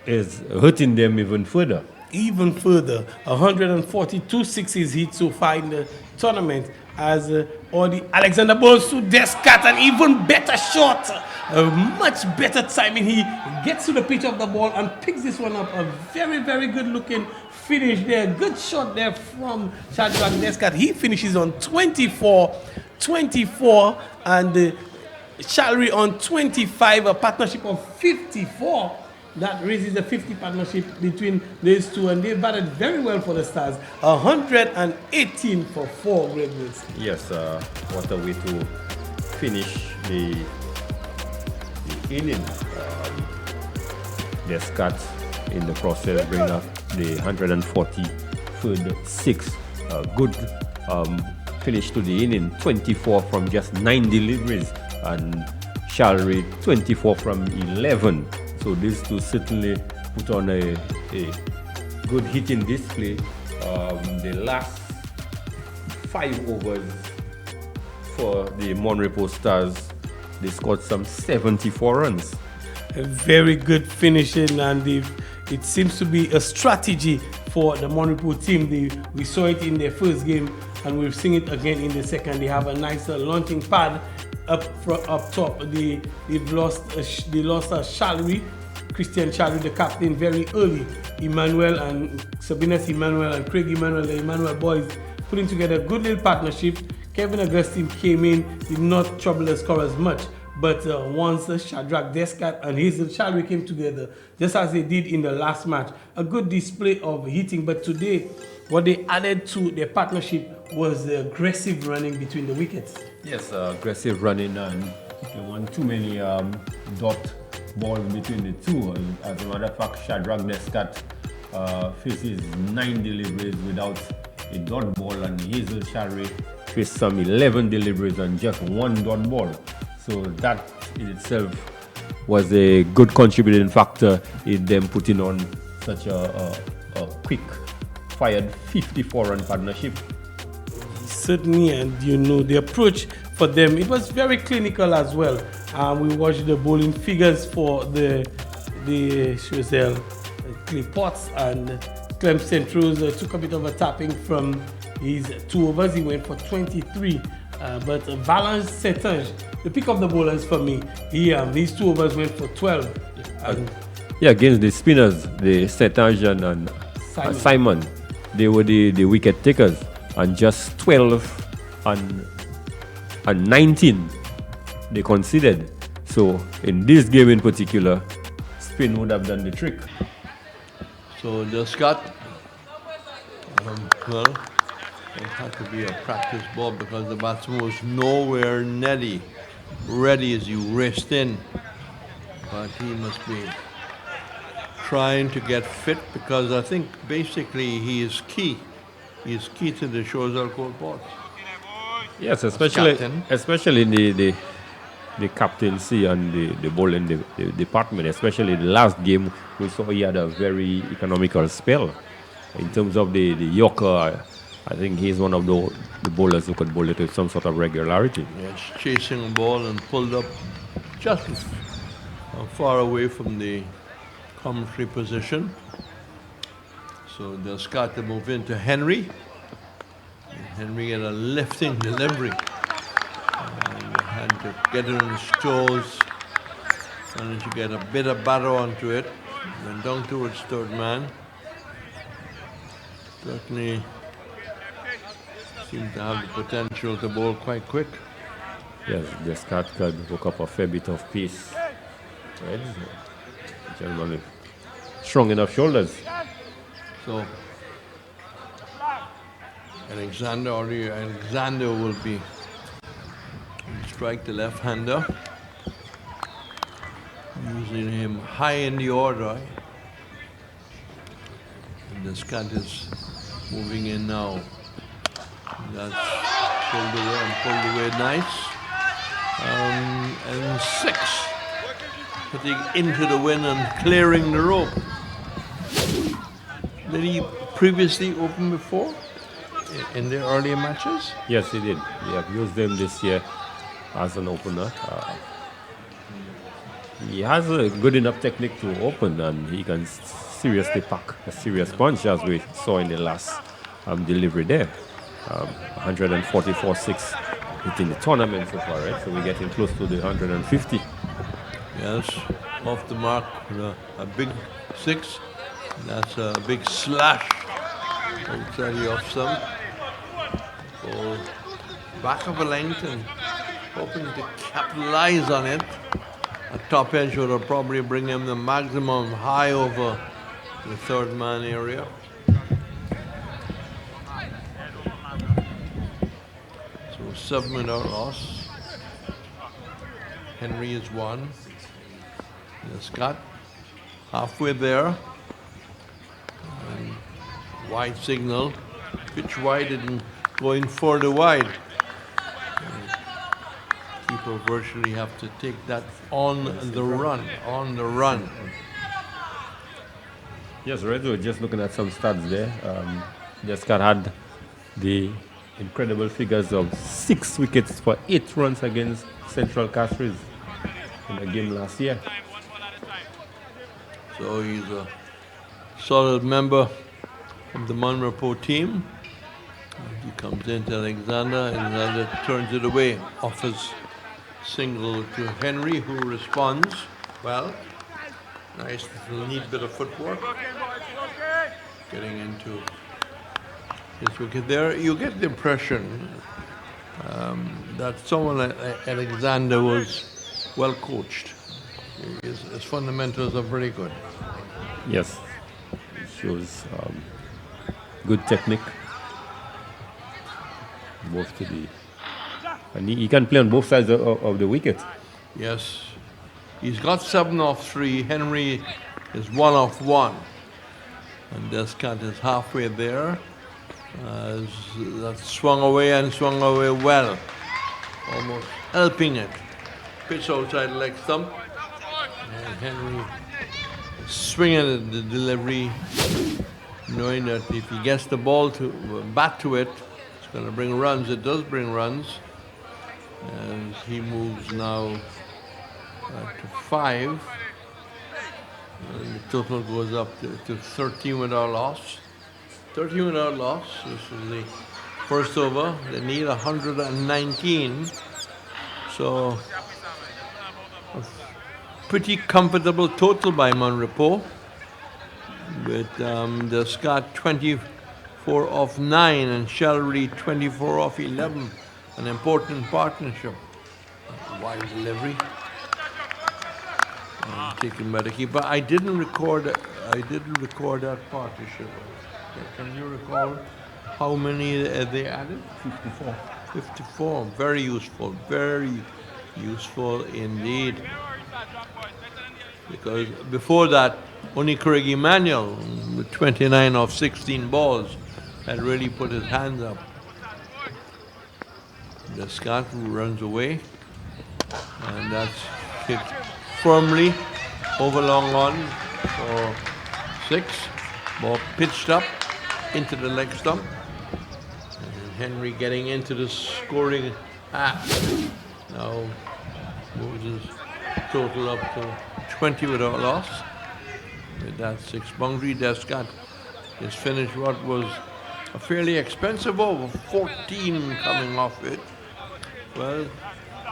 is hurting them even further. Even further, 142 sixes hit so far in the tournament, as Audie Alexander bowls to Descartes, an even better shot, a much better timing. He gets to the pitch of the ball and picks this one up. A very, very good looking finish there. Good shot there from Shadrach Descartes. He finishes on 24, and Shalry on 25, a partnership of 54. That raises the 50 partnership between these two, and they batted very well for the Stars. 118 for 4 great wins. Yes, what a way to finish the inning. Descartes in the process bring up the 140 6. Good finish to the inning. 24 from just 9 deliveries, and Shalry 24 from 11. So these two certainly put on a good hitting display. The last 5 overs for the Monrepo Stars, they scored some 74 runs. A very good finishing, and it seems to be a strategy for the Monrepo team. We saw it in their first game, and we've seen it again in the second. They have a nice launching pad up top. They lost Shalry, Christian Shalry, the captain, very early. Emmanuel and Sabinas Emmanuel and Craig Emmanuel, the Emmanuel boys, putting together a good little partnership. Kevin Augustine came in, did not trouble the scorers much, but once Shadrach Descartes and Hazel Shalry came together, just as they did in the last match, a good display of hitting. But today, what they added to their partnership was the aggressive running between the wickets. Yes, aggressive running, and there weren't too many dot balls between the two. As a matter of fact, Shadrach Descartes faces 9 deliveries without a dot ball, and Hazel Shalry faced some 11 deliveries and just 1 dot ball. So that in itself was a good contributing factor in them putting on such a quick fired 54-run partnership. Certainly, and the approach for them, it was very clinical as well. We watched the bowling figures for the Choiseul, Clay Potts and Clem Centrose took a bit of a tapping from his 2 overs. He went for 23, but Valence Setange, the pick of the bowlers for me, these 2 overs went for 12. Against the spinners, the Setange and Simon, they were the wicket takers, and just 12 and 19 they conceded. So in this game in particular, spin would have done the trick. So Descartes, well, it had to be a practice ball because the batsman was nowhere ready as you raced in. But he must be trying to get fit, because I think basically he is key is key to the CHOISEUL court board. Yes, especially in the captaincy and the bowling department, especially the last game, we saw he had a very economical spell. In terms of the Yorker, I think he's one of the bowlers who could bowl it with some sort of regularity. Yes, chasing a ball and pulled up just far away from the commentary position. So they'll start to move into Henry. And Henry had a lifting delivery. And had to get it on his toes. Managed to get a bit of batter onto it. Went down towards third man. Certainly seemed to have the potential to bowl quite quick. Yes, the Scott could hook up a fair bit of pace. Right? Gentleman with strong enough shoulders. So Alexander will be strike the left-hander. Using him high in the order. And the Scott is moving in now. That's pulled away nice. And 6. Putting into the wind and clearing the rope. Did he previously open before in the earlier matches? Yes, he did. We have used him this year as an opener. He has a good enough technique to open, and he can seriously pack a serious punch, as we saw in the last delivery there. 144.6 hitting the tournament so far, right? So we're getting close to the 150. Yes, off the mark with a big 6. That's a big slash outside the off stump. So back of a length and hoping to capitalize on it. A top edge would have probably bring him the maximum high over the third man area. So 7 without loss. Henry is 1. The Scott halfway there. And wide signal. Pitch wide and going further wide. People virtually have to take that on the run. Yes, right. We're just looking at some stats there. The Scott had the incredible figures of 6 wickets for 8 runs against Central Castries in the game last year. So he's a solid member of the Monrepo team. He comes into Alexander turns it away, offers single to Henry, who responds well. Nice little neat bit of footwork. Getting into his wicket there. You get the impression that someone like Alexander was well coached. His fundamentals are very good. Yes, it shows good technique. Both to the, and he can play on both sides of the wicket. Yes, he's got 7 off 3. Henry is 1 off 1, and Descant is halfway there. That swung away well, almost helping it. Pitch outside leg stump, and Henry swinging at the delivery, knowing that if he gets the ball to bat to it, it's going to bring runs. It does bring runs, and he moves now to 5. And the total goes up to 13 without loss. 13 without loss. This is the first over. They need 119. So a pretty comfortable total by Monrepo, with the Scott 24 off 9 and Shellery 24 off 11. An important partnership. Wide delivery. Taken by the keeper. I didn't record that partnership. Can you recall how many they added? 54. 54. Very useful indeed. Because before that, only Craig Emmanuel, with 29 off 16 balls, had really put his hands up. Descant runs away, and that's hit firmly over long on for 6. Ball pitched up into the leg stump. And Henry getting into the scoring half. Now moves his total up to 20 without loss. With that 6 boundary, Descant has finished what was a fairly expensive over, 14 coming off it. Well,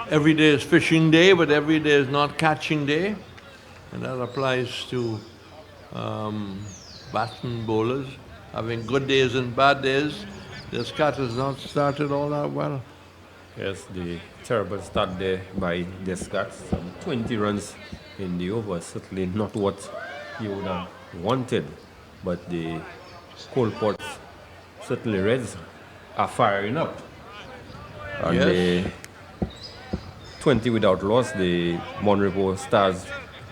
every day is fishing day, but every day is not catching day. And that applies to batsmen, bowlers, having good days and bad days. Descant has not started all that well. Yes, the terrible start there by Descant. Some 20 runs in the over, certainly not what you would have wanted. But the Colports, certainly Reds, are firing up. And Yes. the 20 without loss, the Monrepo Stars,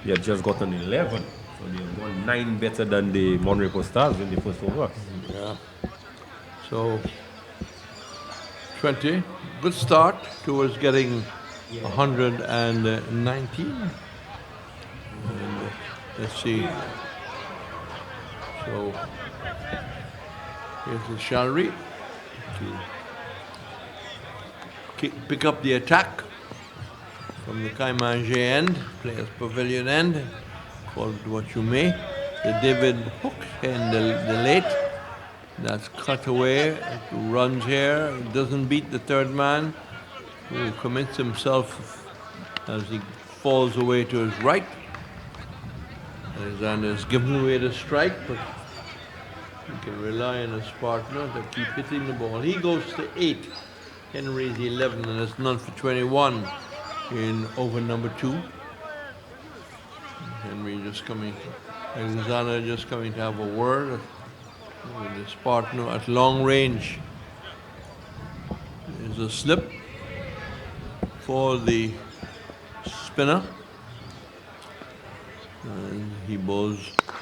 they had just gotten 11. So they've gone 9 better than the Monrepo Stars in the first over. Yeah. So 20, good start towards getting 119. And let's see. So here's the Shalry to pick up the attack from the Kaimanje end, players pavilion end, call it what you may. The David Hook end, the late. That's cut away, runs here, doesn't beat the third man, who commits himself as he falls away to his right. Alexander's given away the strike, but he can rely on his partner to keep hitting the ball. He goes to 8, Henry's 11, and it's none for 21 in over number 2. Henry just coming, Alexander just coming to have a word with his partner at long range. There's a slip for the spinner. And he bowls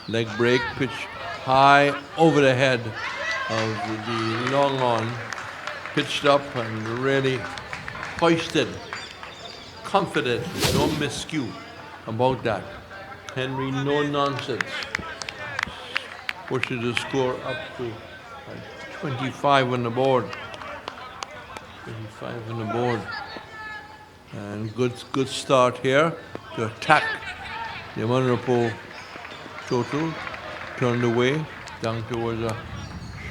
leg break, pitch high over the head of the long on, pitched up and really hoisted, confident, no miscue about that. Henry, no nonsense. Pushes the score up to 25 on the board. 25 on the board. And good start here to attack the Monrepo total. Turned away, down towards a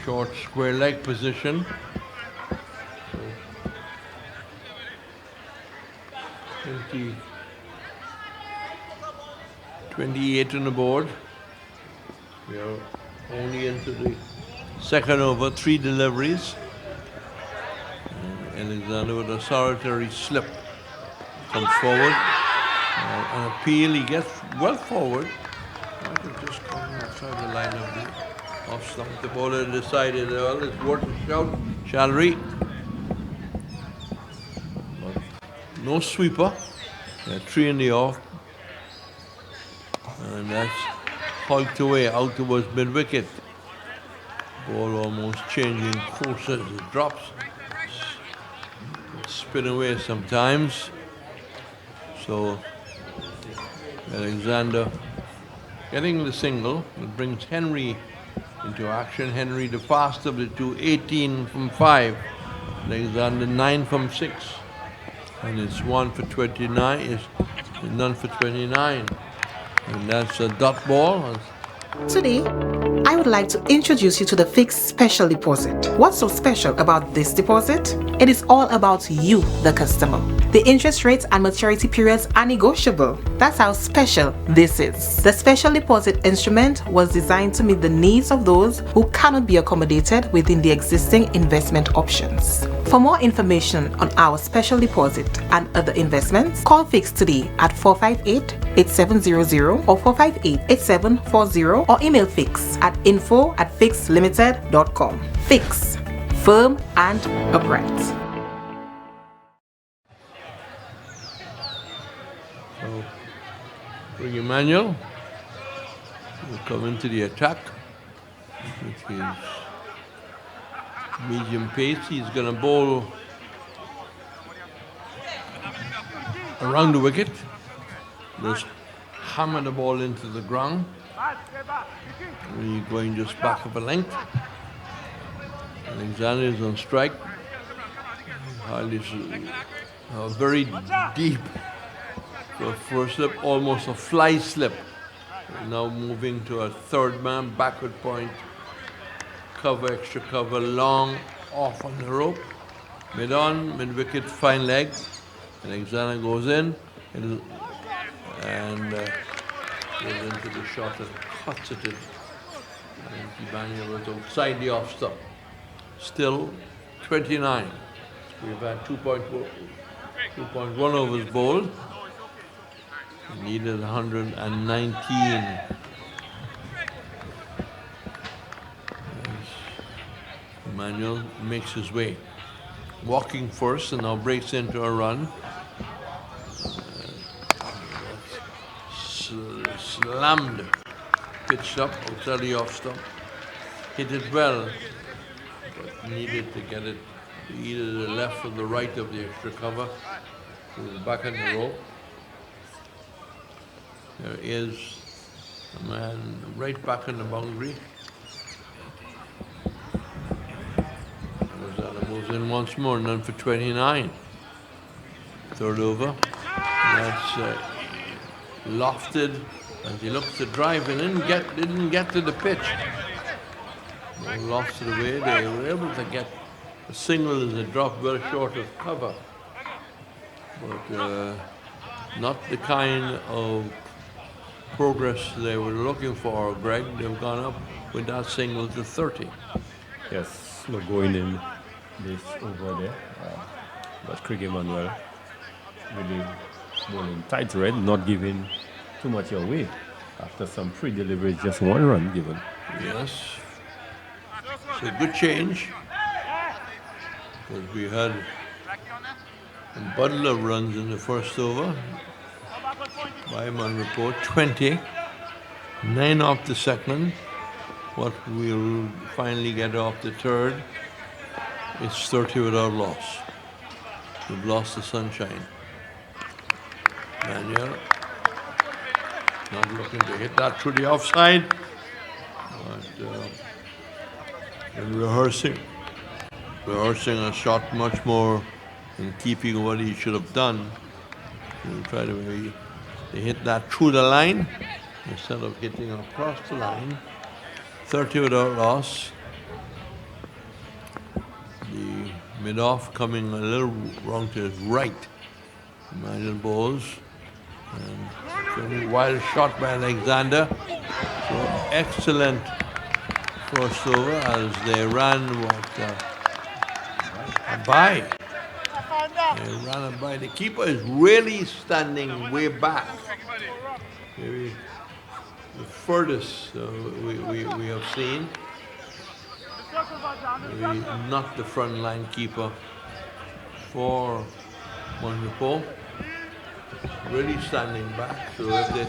short square leg position. So 28 on the board. We are only into the second over, 3 deliveries. And Alexander with a solitary slip comes forward. An appeal, he gets well forward. Might have just come outside the line of the off stump. The bowler decided, well, it's worth a shout. Shalry. No sweeper. 3 in the off. And that's hulked away out towards mid-wicket. Ball almost changing course as it drops. Spin away sometimes. So Alexander getting the single. It brings Henry into action. Henry the fast of the two, 18 from 5. Alexander 9 from 6. And it's 1 for 29. It's none for 29. And that's a dot ball. Today, I would like to introduce you to the fixed special deposit. What's so special about this deposit? It is all about you, the customer. The interest rates and maturity periods are negotiable. That's how special this is. The special deposit instrument was designed to meet the needs of those who cannot be accommodated within the existing investment options. For more information on our special deposit and other investments, call Fix today at 458-8700 or 458-8740 or email Fix at info@fixlimited.com. Fix, firm and upright. So, bring Emmanuel. We'll come into the attack with his medium pace. He's going to bowl around the wicket. Just hammer the ball into the ground. We're going just back of a length. Alexander is on strike. Very deep. So first slip, almost a fly slip. Now moving to a third man, backward point. Cover, extra cover, long, off on the rope. Mid on, mid wicket, fine leg. Alexander goes in and goes into the shot and cuts it in. And Kibanya was outside the off stump. Still 29. We've had 2.1 overs bowled. Needed 119. Emmanuel makes his way. Walking first and now breaks into a run. Slammed, pitched up outside the off stump. Hit it well, but needed to get it either the left or the right of the extra cover. To the back of the rope. There is a man right back in the boundary. Moves in once more, and then for 29. Third over. That's lofted as he looks to drive and didn't get to the pitch. Lofted away. They were able to get a single as it dropped well short of cover. But not the kind of progress they were looking for, Greg. They've gone up with that single to 30. Yes, slow going in this over there. But Craig Emmanuel really bowling tight red, not giving too much away. After some pre-delivery, just one run given. Yes. It's a good change. Because we had a bundle of runs in the first over by Monrepo, 20. 9 off the second. What we'll finally get off the third is 30 without loss. We've lost the sunshine. Manuel not looking to hit that through the offside, but in rehearsing a shot much more in keeping with what he should have done. He'll try to hit that through the line instead of hitting across the line. 30 without loss. The mid-off coming a little wrong to his right. Emmanuel bowls. And wild shot by Alexander. So excellent first over as they ran a by. They ran a by. The keeper is really standing way back. Maybe the furthest we have seen. Maybe not the front line keeper for Monrepo. Really standing back. So if they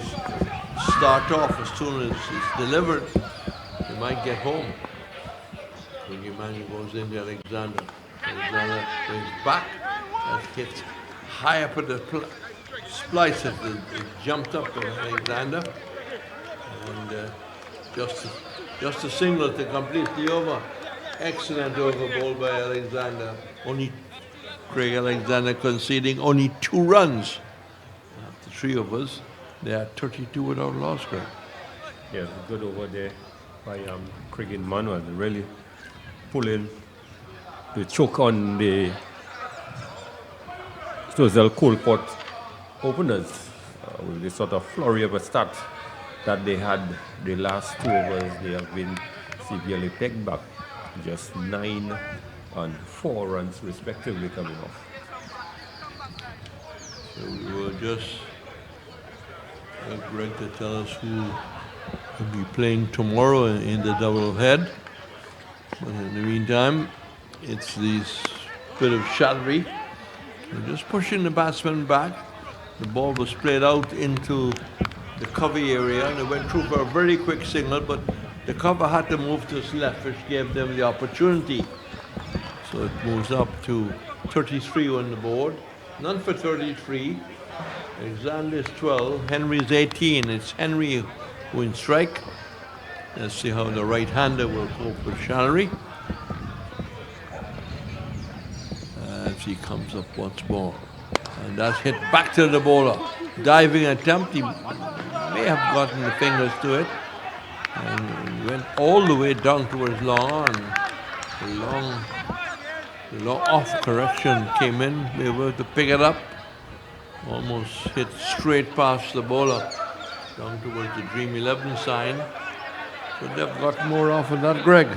start off as soon as it's delivered, they might get home. So Gimani goes into Alexander. Alexander goes back and hits high up at the splice. It jumped up to Alexander. And just a single to complete the over. Excellent over ball by Alexander. Only Craig Alexander conceding only 2 runs. After 3 overs, they are 32 without loss, Greg. Yeah, good over there by Craig Emmanuel. Really pulling the choke on the Swazel Coalport openers with the sort of flurry of a start that they had. The last 2 overs, they have been severely pegged back. Just 9 and 4 runs respectively coming off. So we will just get Greg to tell us who will be playing tomorrow in the double head. But in the meantime, it's this bit of Shadri. We're just pushing the batsman back. The ball was played out into the cover area and it went through for a very quick single, but the cover had to move to his left, which gave them the opportunity So it moves up to 33 on the board. None for 33. Alexander's 12. Henry's 18. It's Henry who in strike. Let's see how the right-hander will cope with Shallery. As he comes up once more. And that's hit back to the bowler. Diving attempt. He may have gotten the fingers to it. And went all the way down towards long on. The long off correction came in. They were able to pick it up. Almost hit straight past the bowler. Down towards the Dream 11 sign. So they've got more off of that, Greg.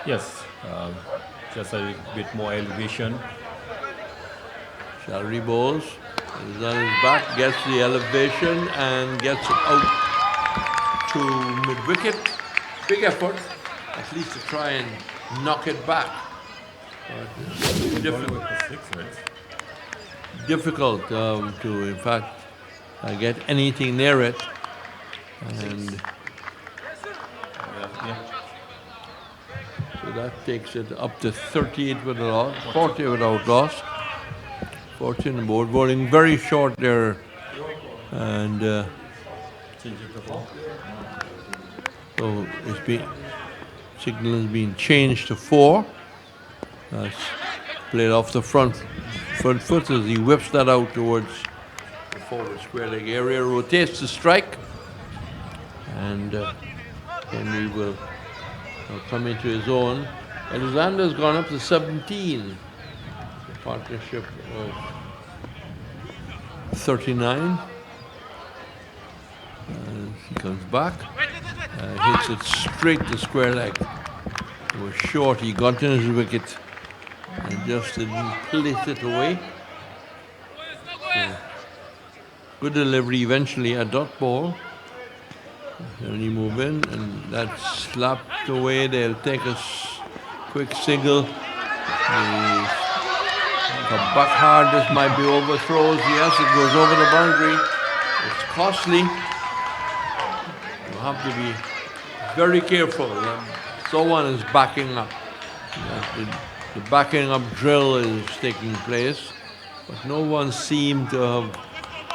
Yes, just a bit more elevation. Shallery bowls. He's on his back, gets the elevation and gets it out to mid-wicket. Big effort, at least to try and knock it back. But difficult to, in fact, get anything near it. And so that takes it up to 38 with a loss, 40 without loss. 40 on the board, bowling very short there. And so it's been, signal has been changed to 4. That's played off the front foot as he whips that out towards the forward square leg area, rotates the strike, and Henry will come into his own. Alexander's gone up to 17. The partnership of 39. He comes back, hits it straight to square leg. It was short, he got in his wicket and just didn't place it away. So, good delivery eventually, a dot ball. And he move in and that's slapped away. They'll take a quick single. Come back hard, this might be overthrows. Yes, it goes over the boundary. It's costly. You have to be very careful. Someone is backing up. The backing up drill is taking place, but no one seemed to have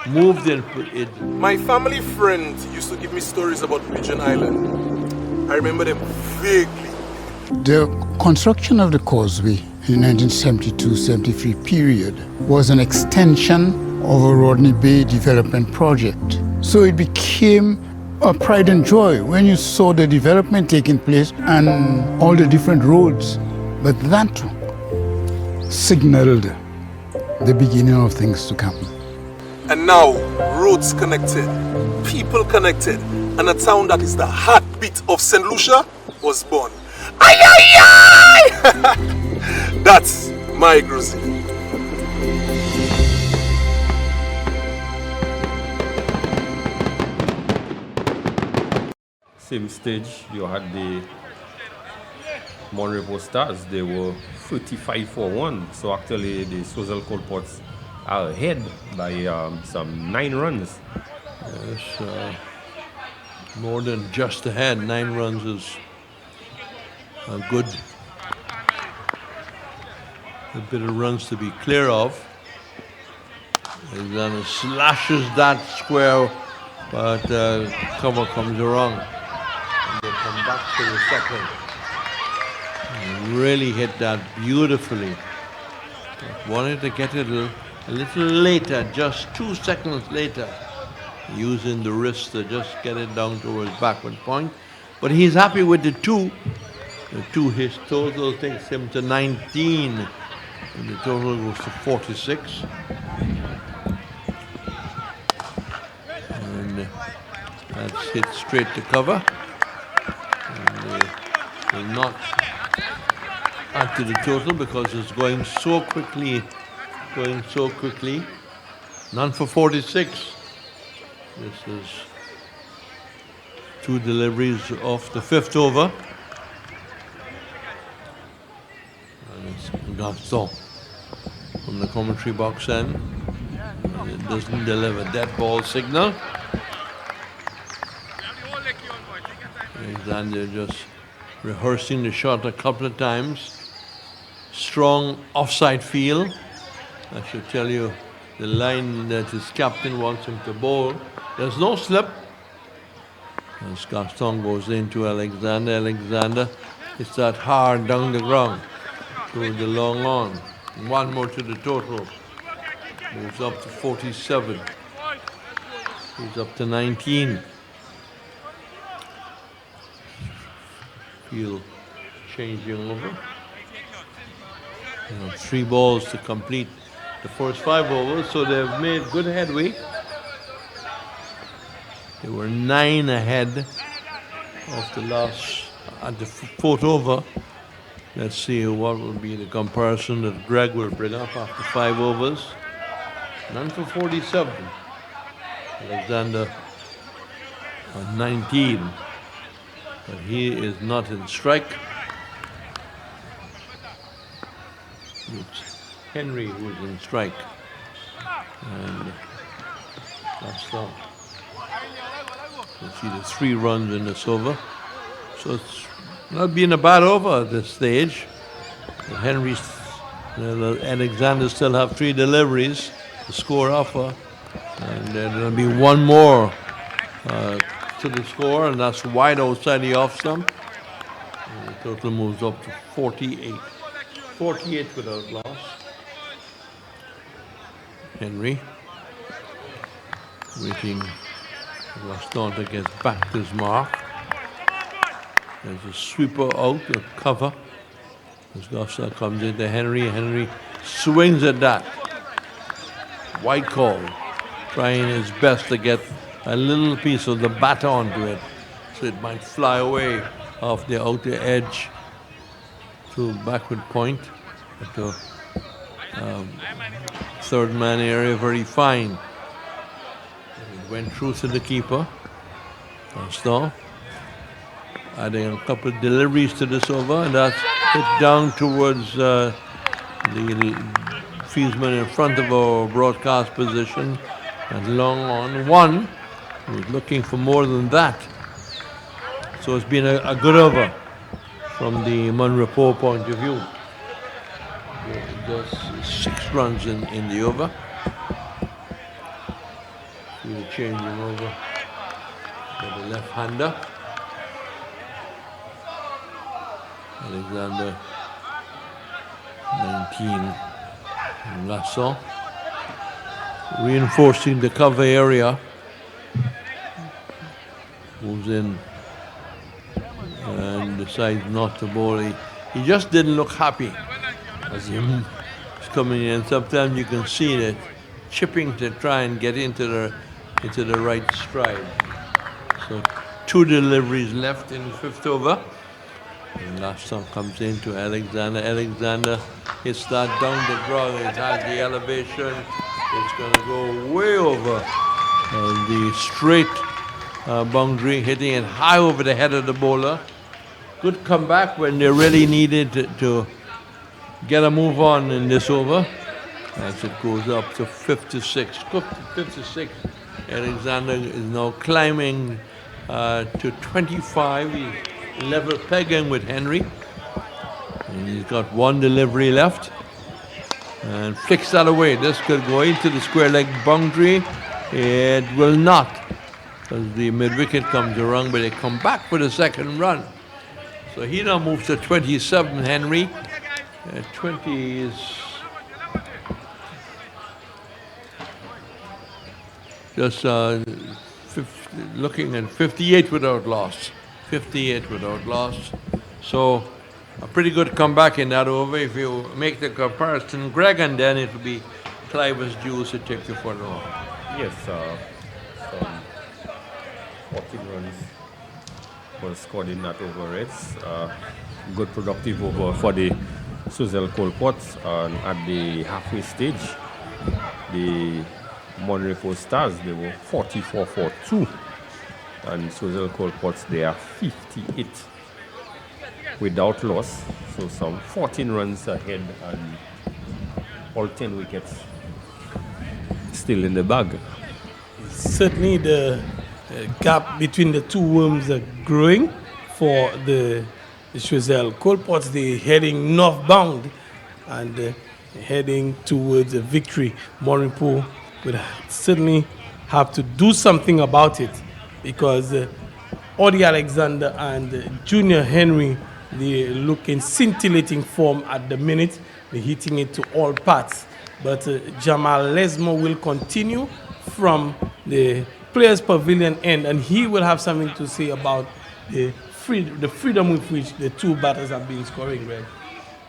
moved it. My family friends used to give me stories about Regent Island. I remember them vaguely. The construction of the causeway in the 1972-73 period was an extension of a Rodney Bay development project. So it became a pride and joy when you saw the development taking place and all the different roads. But that signaled the beginning of things to come. And now, roads connected, people connected, and a town that is the heartbeat of St. Lucia was born. Ay, ay, ay! That's my Gruzi. Same stage, you had the Monrepo Stars. They were 35 for 1. So actually, the Swazel Colports are ahead by some 9 runs. Yes, more than just ahead. 9 runs is a good bit of runs to be clear of. And then it slashes that square, but cover comes wrong. And they come back to the second. And really hit that beautifully. But wanted to get it a little later, just 2 seconds later, using the wrist to just get it down towards backward point. But he's happy with the 2. The 2, his total takes him to 19. And the total goes to 46. And that's hit straight to cover. And will not add to the total because it's going so quickly. None for 46. This is 2 deliveries off the 5th over. And it's Gaston from the commentary box end. And it doesn't deliver dead ball signal. Alexander just rehearsing the shot a couple of times. strong offside field. I should tell you the line that his captain wants him to bowl. There's no slip. As Gaston goes into Alexander. Alexander hits that hard down the ground to the long on. One more to the total. Moves up to 47. He's up to 19. Field changing over. 3 balls to complete the first 5 overs, so they've made good headway. They were 9 ahead of the last at the 4th over. Let's see what will be the comparison that Greg will bring up after 5 overs. None for 47. Alexander on 19, but he is not in strike. It's Henry who's in strike, and that's all. You see the 3 runs in this over, so it's not been a bad over at this stage. But Alexander still have 3 deliveries to score offer, and there'll be 1 more to the score, and that's wide outside the off stump. And the total moves up to 48. 48 without loss. Henry waiting for Gaston to get back to his mark. There's a sweeper out of cover. As Gaston comes into Henry, Henry swings at that. White call, trying his best to get a little piece of the bat onto it, so it might fly away off the outer edge to backward point at the third man area, very fine. It went through to the keeper. Gaston adding a couple of deliveries to this over, and that's hit down towards the fieldsman in front of our broadcast position, and long on 1. He was looking for more than that. So it's been a good over from the Monrepo point of view. Just 6 runs in the over. We're changing over for the left-hander. Alexander 19. And Lasson reinforcing the cover area. Moves in and decides not to bowl. He just didn't look happy as he was coming in. Sometimes you can see that chipping to try and get into the right stride. So 2 deliveries left in the 5th over. And last time comes into Alexander. Alexander hits that down the ground. It has the elevation. It's going to go way over the straight boundary, hitting it high over the head of the bowler. Good comeback when they really needed to get a move on in this over. As it goes up to 56. 56. Alexander is now climbing to 25. He's level pegging with Henry. And he's got 1 delivery left. And flicks that away. This could go into the square leg boundary. It will not, because the mid-wicket comes around, but they come back for the 2nd run. So he now moves to 27, Henry. 20 is just looking at 58 without loss. 58 without loss. So a pretty good comeback in that over. If you make the comparison, Greg, and then it will be Cliver's duels to take you further on. Yes, some 14 runs was scored in that over. It's good productive over for the Swazel Colports. At the halfway stage, the Monrepo Stars, they were 44 for 2, and Swazel Colports, they are 58 without loss. So some 14 runs ahead, and all 10 wickets still in the bag. Certainly the gap between the 2 worms are growing for the Swazel Colports. They're heading northbound, and heading towards a victory. Monrepo would certainly have to do something about it, because Audie Alexander and Junior Henry, they look in scintillating form at the minute. They're hitting it to all parts. But Jamal Lesmo will continue from the Players Pavilion end, and he will have something to say about the freedom with which the two batters have been scoring, Greg.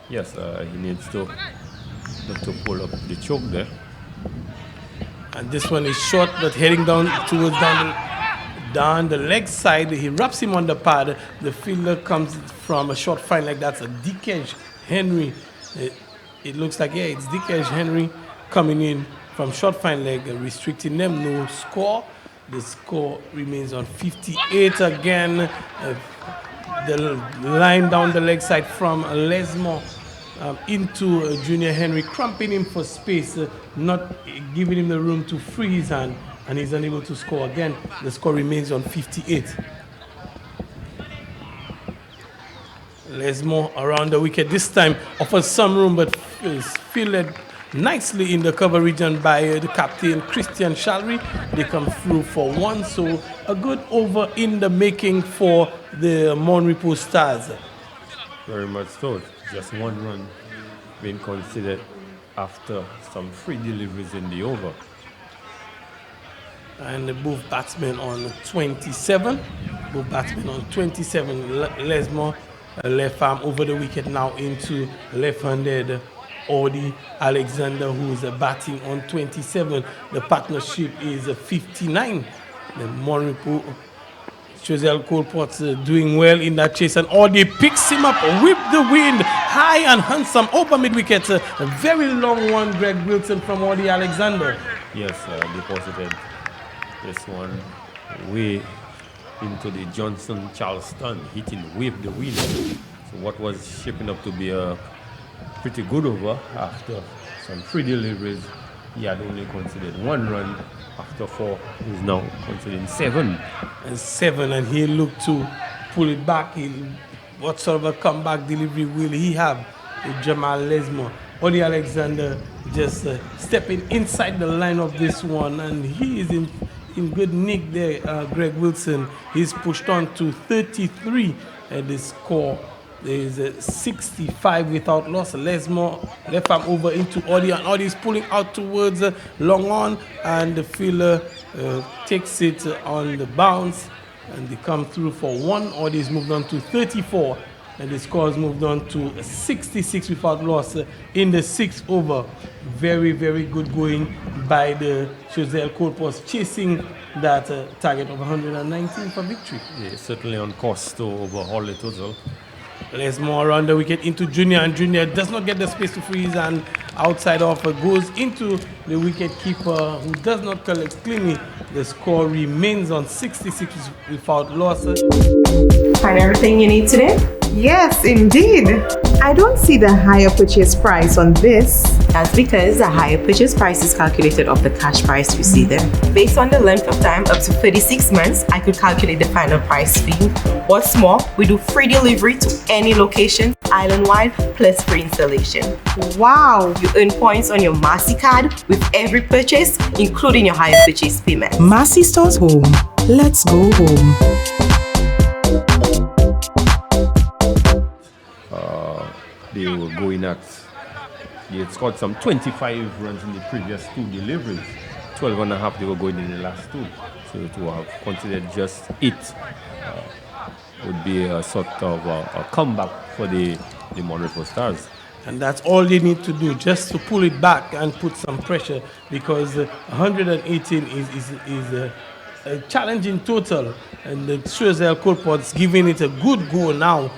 Yes, he needs to pull up the choke there. And this one is short, but heading down towards down the leg side. He wraps him on the pad. The fielder comes from a short fine leg. That's a Dikej Henry. It looks like, yeah, it's Dikej Henry coming in from short fine leg, restricting them. No score. The score remains on 58 again. The line down the leg side from Lesmo into Junior Henry, cramping him for space, not giving him the room to free his hand, and he's unable to score again. The score remains on 58. Lesmo around the wicket this time, offers some room, but is fielded nicely in the cover region by the captain Christian Shalry. They come through for one, so a good over in the making for the Monrepo Stars. Very much so. Just one run being considered after some free deliveries in the over. And both batsmen on 27. Both batsmen on 27. Lesmo, left arm over the wicket now into left-handed Audie Alexander, who is batting on 27. The partnership is 59. The Monrepo Swazel Coalport's doing well in that chase, and Audie picks him up with the wind, high and handsome over mid-wicket. A very long one, Greg Wilson, from Audie Alexander. Yes, deposited this one way into the Johnson Charleston, hitting with the wind. So what was shaping up to be a pretty good over after some free deliveries, he had only considered one run. After four, he's now considering seven. And he looked to pull it back. What sort of a comeback delivery will he have with Jamal Lesmo? Audie Alexander just stepping inside the line of this one, and he is in good nick there, Greg Wilson. He's pushed on to 33 at the score. There is 65 without loss. Lesmo left arm over into Audie, and Audie is pulling out towards long on, and the fielder takes it on the bounce, and they come through for one. Audie is moved on to 34, and the score has moved on to 66 without loss in the sixth over. Very, very good going by the Swazel Coalports, chasing that target of 119 for victory. Yeah, certainly on course to overhaul the total. Lesmo around the wicket into Junior, and Junior does not get the space to freeze, and outside off goes into the wicket keeper, who does not collect cleanly. The score remains on 66 without loss. Find everything you need today? Yes, indeed. I don't see the higher purchase price on this. That's because the higher purchase price is calculated off the cash price you see there. Based on the length of time, up to 36 months, I could calculate the final price for you. What's more, we do free delivery to any location, island-wide, plus free installation. Wow! You earn points on your Massy card with every purchase, including your higher purchase payment. Massy Stores Home. Let's go home. They were going at, they had scored some 25 runs in the previous two deliveries. 12 and a half they were going in the last two. So to have considered just it would be a sort of a comeback for the Monrepo Stars. And that's all they need to do, just to pull it back and put some pressure, because 118 is a challenging total, and the Swazel Coalports giving it a good go now.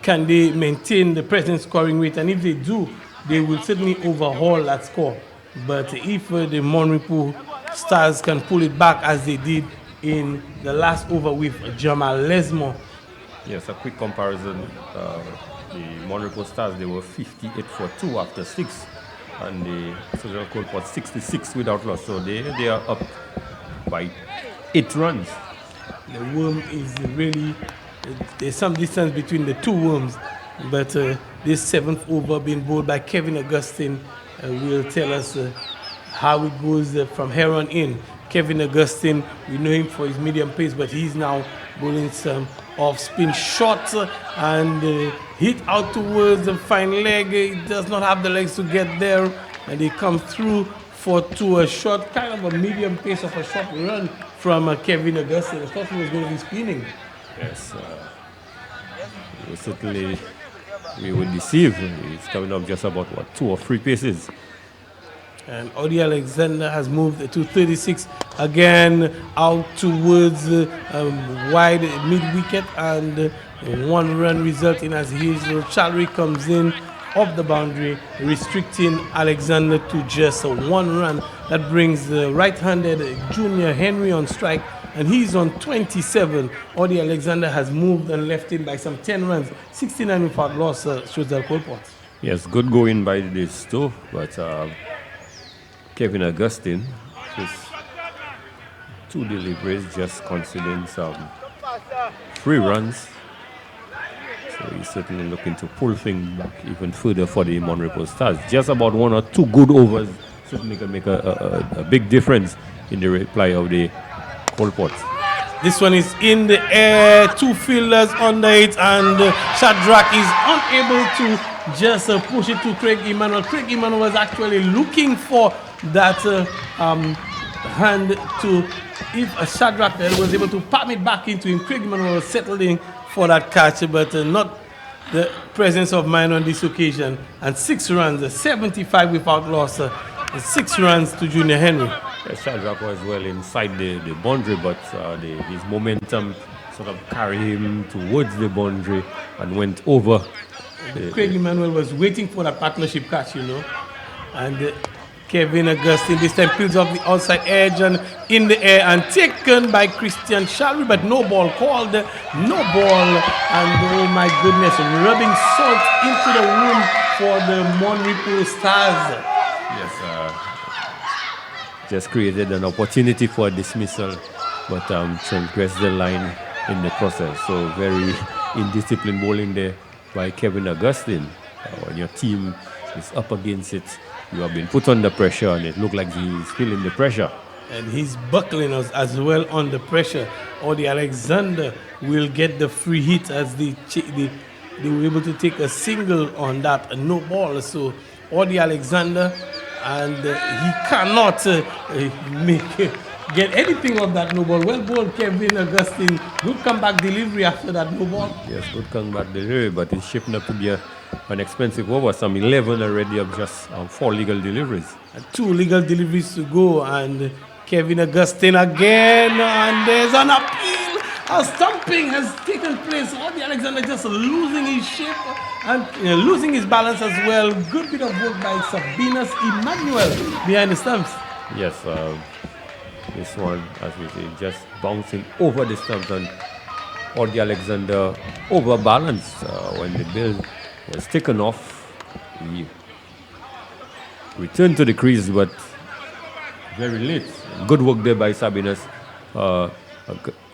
Can they maintain the present scoring rate? And if they do, they will certainly overhaul that score. But if the Monrepo Stars can pull it back as they did in the last over with Jamal Lesmo. Yes, a quick comparison. The Monrepo Stars, they were 58 for 2 after 6. And the Swazel Coalports 66 without loss. So they are up by 8 runs. The worm is really... There's some distance between the two worms, but this 7th over being bowled by Kevin Augustine will tell us how it goes from here on in. Kevin Augustine, we know him for his medium pace, but he's now bowling some off-spin shots and hit out towards the fine leg. He does not have the legs to get there, and he comes through to a shot, kind of a medium pace of a short run from Kevin Augustine. I thought he was going to be spinning. Yes, certainly we would deceive. He's coming up just about, 2 or 3 paces. And Odi Alexander has moved to 36 again, out towards wide mid-wicket, and 1 run resulting as Hazel Chalry comes in off the boundary, restricting Alexander to just 1 run. That brings the right-handed Junior Henry on strike, and he's on 27. Odi Alexander has moved and left him by some 10 runs, 69 without loss, Swazel Colport. Yes, good going by this too, but Kevin Augustine, his 2 deliveries, just conceding some 3 runs. So he's certainly looking to pull things back even further for the Monrepo Stars. Just about 1 or 2 good overs certainly can make a big difference in the reply of the Colports. This one is in the air, 2 fielders under it, and Shadrach is unable to just push it to Craig Emmanuel. Craig Emmanuel was actually looking for that hand to, if Shadrach was able to palm it back into him. Craig Emmanuel was settling for that catch, but not the presence of mind on this occasion. And 6 runs, 75 without loss, 6 runs to Junior Henry. Yes, Shadrach was well inside the boundary, but his momentum sort of carried him towards the boundary and went over. Craig Emmanuel was waiting for that partnership catch, and Kevin Augustine this time peels off the outside edge and in the air and taken by Christian Chalry, but no ball called, no ball, and oh my goodness, rubbing salt into the room for the Monrepo Stars. Yes, just created an opportunity for dismissal, but transgressed the line in the process. So very indisciplined bowling there by Kevin Augustine. When your team is up against it, you have been put under pressure, and it looked like he's feeling the pressure. And he's buckling us as well under pressure. Odi Alexander will get the free hit as they were able to take a single on that no ball. So Odi Alexander, and he cannot get anything of that no ball. Well bowled, Kevin Augustine. Good comeback delivery after that no ball. Yes, good comeback delivery, but it's shaping up to be an expensive over. Some 11 already of just 4 legal deliveries. 2 legal deliveries to go, and Kevin Augustine again, and there's an appeal. A stumping has taken place. Odi Alexander just losing his shape and losing his balance as well. Good bit of work by Sabinas Emmanuel behind the stumps. Yes, this one, as we say, just bouncing over the stumps, and Odi Alexander overbalanced when the bill was taken off. He returned to the crease, but very late. Good work there by Sabinas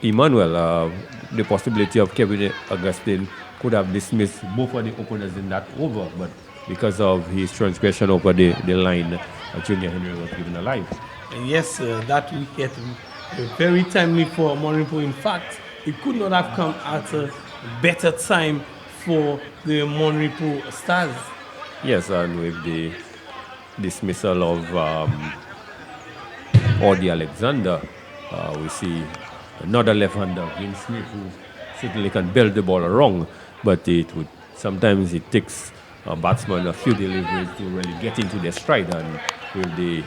Emmanuel. The possibility of Kevin Augustine could have dismissed both of the openers in that over, but because of his transgression over the line, Junior Henry was given alive. And yes, that wicket very timely for Monrepo. In fact, it could not have come at a better time for the Monrepo Stars. Yes, and with the dismissal of Odi Alexander, we see another left-hander, Vince Smith, who certainly can belt the ball wrong, but sometimes it takes a batsman a few deliveries to really get into their stride, and with the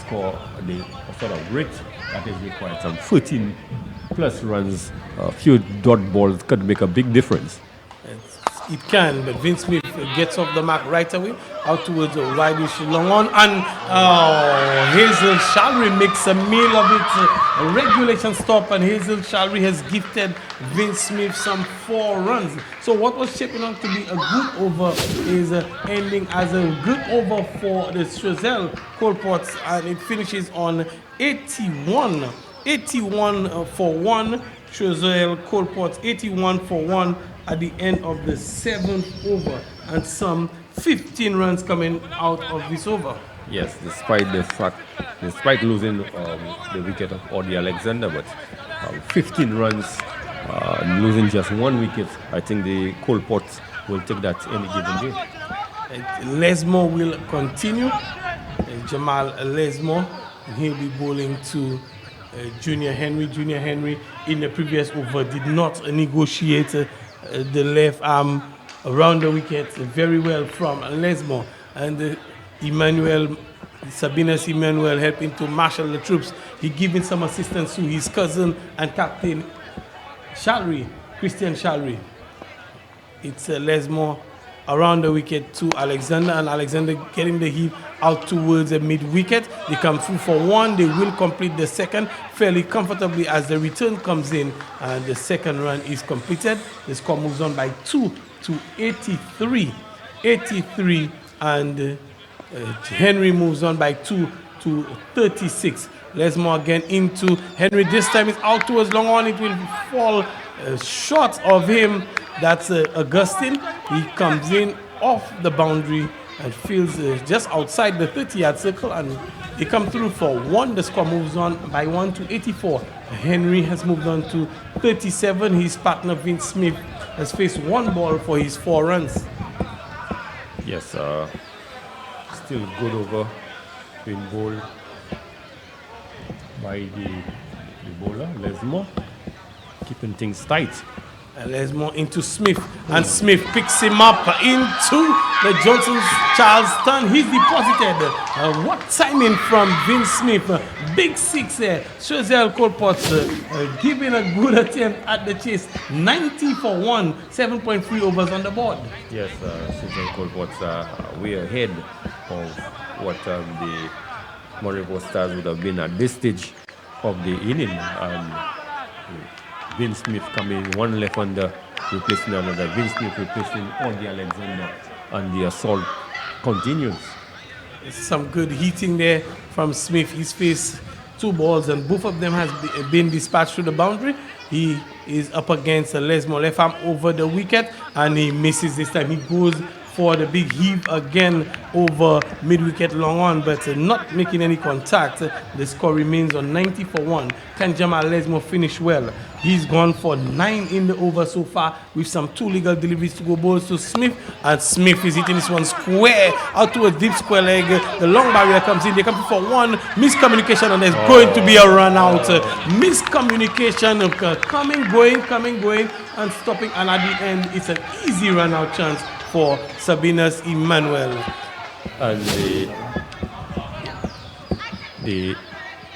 score, the sort of rate that is required, some 14 plus runs, a few dot balls could make a big difference. It can, but Vince Smith gets off the mark right away, out towards the wide-ish long on, and Hazel Chalry makes a meal of it. A regulation stop, and Hazel Chalry has gifted Vince Smith some 4 runs. So what was shaping up to be a good over is ending as a good over for the Swazel Colports, and it finishes on 81 for 1. Choiseul Colports 81 for 1. at the end of the 7th over, and some 15 runs coming out of this over. Yes, despite losing the wicket of Audie Alexander, but 15 runs, losing just 1 wicket, I think the Colports will take that any given day. Lesmore will continue. Jamal Lesmore, he'll be bowling to Junior Henry. Junior Henry in the previous over did not negotiate the left arm around the wicket very well from Lesmore, and Sabinas Emmanuel helping to marshal the troops. He giving some assistance to his cousin and captain Christian Shalry. It's Lesmore around the wicket to Alexander, and Alexander getting the heave out towards the mid-wicket. They come through for 1. They will complete the second fairly comfortably as the return comes in, and the second run is completed. The score moves on by 2 to 83. And Henry moves on by 2 to 36. Lesmore again into Henry. This time it's out towards long on. It will fall short of him. That's Augustine. He comes in off the boundary and feels just outside the 30-yard circle, and they come through for 1. The score moves on by 1 to 84. Henry has moved on to 37. His partner Vince Smith has faced 1 ball for his 4 runs. Yes, still good over being bowled by the bowler, Lesmore, keeping things tight. Lesmore into Smith, and Smith picks him up into the Johnson Charleston. He's deposited. What timing from Vince Smith? Big 6 there. Swazel Colports giving a good attempt at the chase. 90 for 1, 7.3 overs on the board. Yes, Swazel Colports are way ahead of what the Monrepo Stars would have been at this stage of the inning. Vince Smith coming 1 left under, replacing another. Vince Smith replacing Audie Alexander, and the assault continues. Some good heating there from Smith. He's faced 2 balls, and both of them has been dispatched to the boundary. He is up against Lesmore, left arm over the wicket, and he misses this time. He goes for the big heave again over mid-wicket long on, but not making any contact. The score remains on 90 for 1. Can Jamal Lesmore finish well? He's gone for 9 in the over so far, with some 2 legal deliveries to go balls to Smith, and Smith is hitting this one square out to a deep square leg. The long barrier comes in. They come for 1. Miscommunication, and there's going to be a run out. Miscommunication, coming, going, and stopping, and at the end, it's an easy run out chance for Sabinas Emmanuel. And the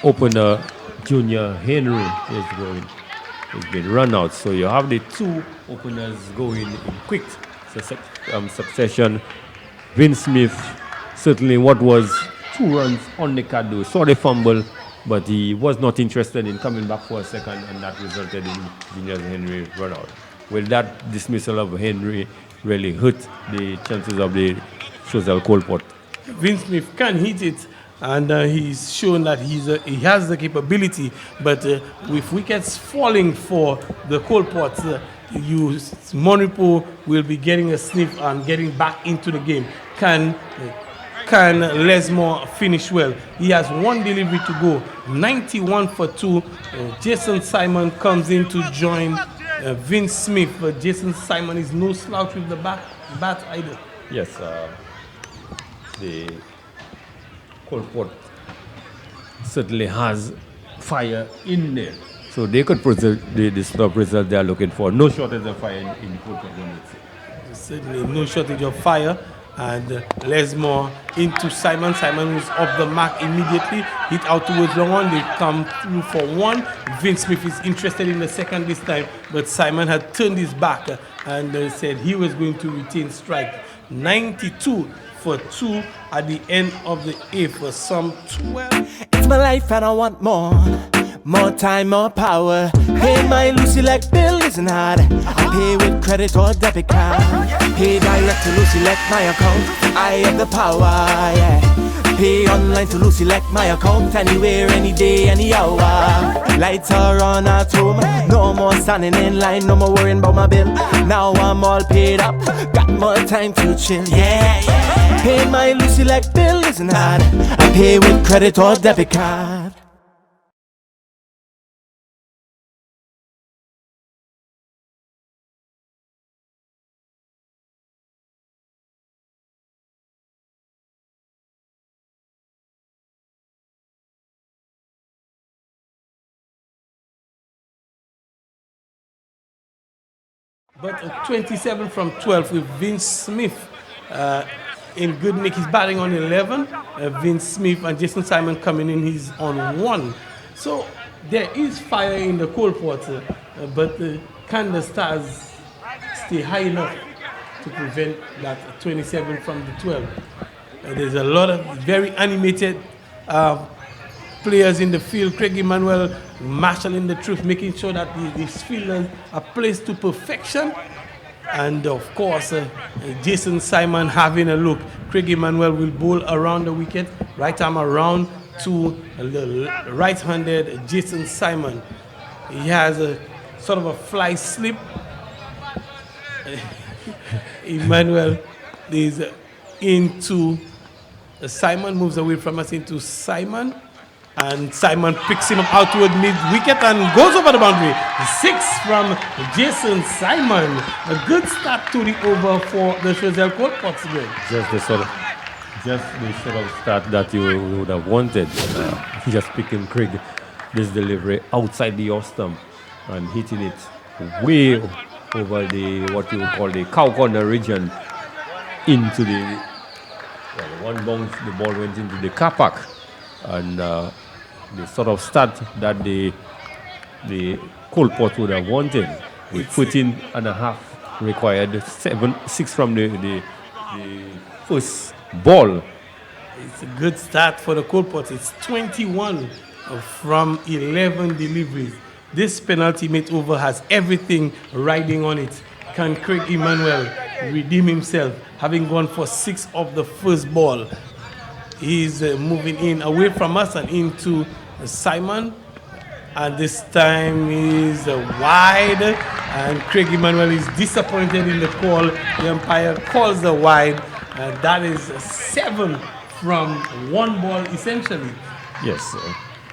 opener, Junior Henry, has been run out. So you have the 2 openers going in quick succession. Vince Smith, certainly what was 2 runs on the card, though, saw the fumble, but he was not interested in coming back for a second, and that resulted in Junior Henry run out. Will that dismissal of Henry really hurt the chances of the Swazel Colport? Vince Smith can hit it, and he's shown that he has the capability, but with wickets falling for the Colports, Monrepo will be getting a sniff and getting back into the game. Can Lesmore finish well? He has 1 delivery to go. 91 for 2. Jason Simon comes in to join Vince Smith, but Jason Simon is no slouch with the bat either. Yes, the Colport certainly has fire in there, so they could produce the stop result they are looking for. No shortage of fire in the Colport. Certainly no shortage of fire. And Lesmore into Simon. Simon was off the mark immediately. Hit out towards long on. They come through for 1. Vince Smith is interested in the second this time, but Simon had turned his back and said he was going to retain strike. 92 for 2 at the end of the 8th for some 12. It's my life and I want more. More time, more power. Pay my Lucy like bill isn't hard. I pay with credit or debit card. Pay direct to Lucy like my account. I have the power, yeah. Pay online to Lucy like my account, anywhere, any day, any hour. Lights are on at home, no more standing in line, no more worrying about my bill. Now I'm all paid up, got more time to chill, yeah, yeah. Paying my Lucy like bill isn't hard, I pay with credit or debit card. But 27 from 12 with Vince Smith in good nick. He's batting on 11. Vince Smith and Jason Simon coming in. He's on 1. So there is fire in the Coalport, but can the Stars stay high enough to prevent that 27 from the 12? There's a lot of very animated players in the field. Craig Emmanuel marshalling the truth, making sure that these fielders are placed to perfection. And of course, Jason Simon having a look. Craig Emmanuel will bowl around the wicket, right arm around to the right-handed Jason Simon. He has a sort of a fly slip. Emmanuel is into Simon, moves away from us into Simon. And Simon picks him up out toward mid-wicket and goes over the boundary. 6 from Jason Simon. A good start to the over for the Swazel Coalports again. Just the sort of start that you would have wanted. Just picking Craig, this delivery outside the off stump and hitting it way over the what you would call the cow corner region into the one bounce. The ball went into the car park, and the sort of start that the Coalport would have wanted with 14.5 required, 6 from the first ball. It's a good start for the Coalport. It's 21 from 11 deliveries. This penultimate over has everything riding on it. Can Craig Emmanuel redeem himself, having gone for 6 of the first ball? He's moving in away from us and into Simon, and this time is wide, and Craig Emmanuel is disappointed in the call. The umpire calls the wide, and that is 7 from 1 ball essentially. Yes,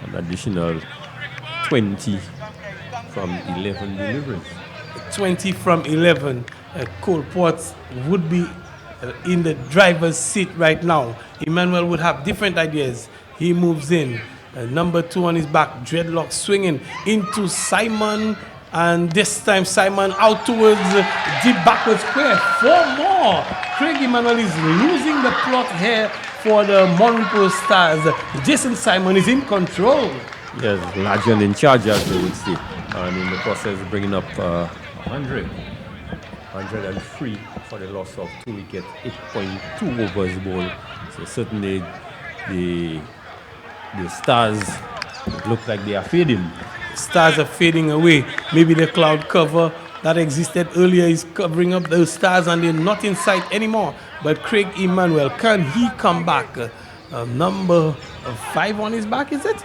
an additional 20 from 11 deliveries. 20 from 11. Coalport would be in the driver's seat right now. Emmanuel would have different ideas. He moves in. Number 2 on his back, dreadlock swinging into Simon, and this time Simon out towards deep backward square. 4 more. Craig Emmanuel is losing the plot here for the Monrepo Stars. Jason Simon is in control. Yes, large and in charge, as they would say, and in the process bringing up 103 for the loss of 2 wickets, 8.2 overs bowled. So certainly the Stars look like they are fading. Stars are fading away. Maybe the cloud cover that existed earlier is covering up those Stars and they're not in sight anymore. But Craig Emmanuel, can he come back? Number 5 on his back, is it?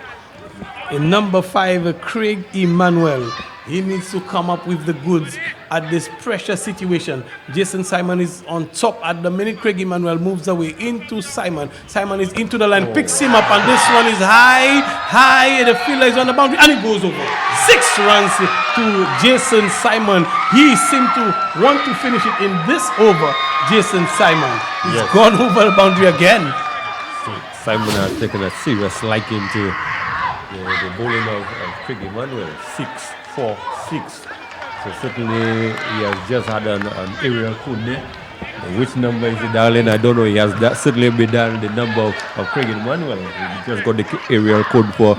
In number 5, Craig Emmanuel. He needs to come up with the goods at this pressure situation. Jason Simon is on top at the minute. Craig Emmanuel moves away into Simon. Simon is into the line, picks him up, and this one is high. The fielder is on the boundary, and it goes over. 6 runs to Jason Simon. He seemed to want to finish it in this over. Jason Simon. He's gone over the boundary again. So Simon has taken a serious liking to the bowling of Craig Emmanuel. 6-4-6. So certainly he has just had an aerial code there. Which number is he dialing? I don't know. He has certainly been dialing the number of Craig Emmanuel. He just got the aerial code for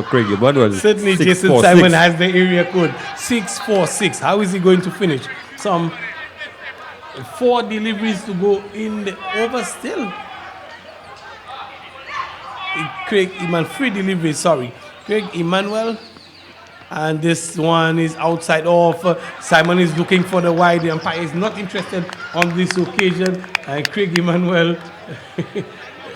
Craig Emmanuel. Certainly Jason Simon has the area code 646. How is he going to finish? Some 4 deliveries to go in the over still. Craig Emmanuel, 3 deliveries, sorry. Craig Emmanuel, and this one is outside off. Simon is looking for the wide. The umpire is not interested on this occasion. And Craig Emmanuel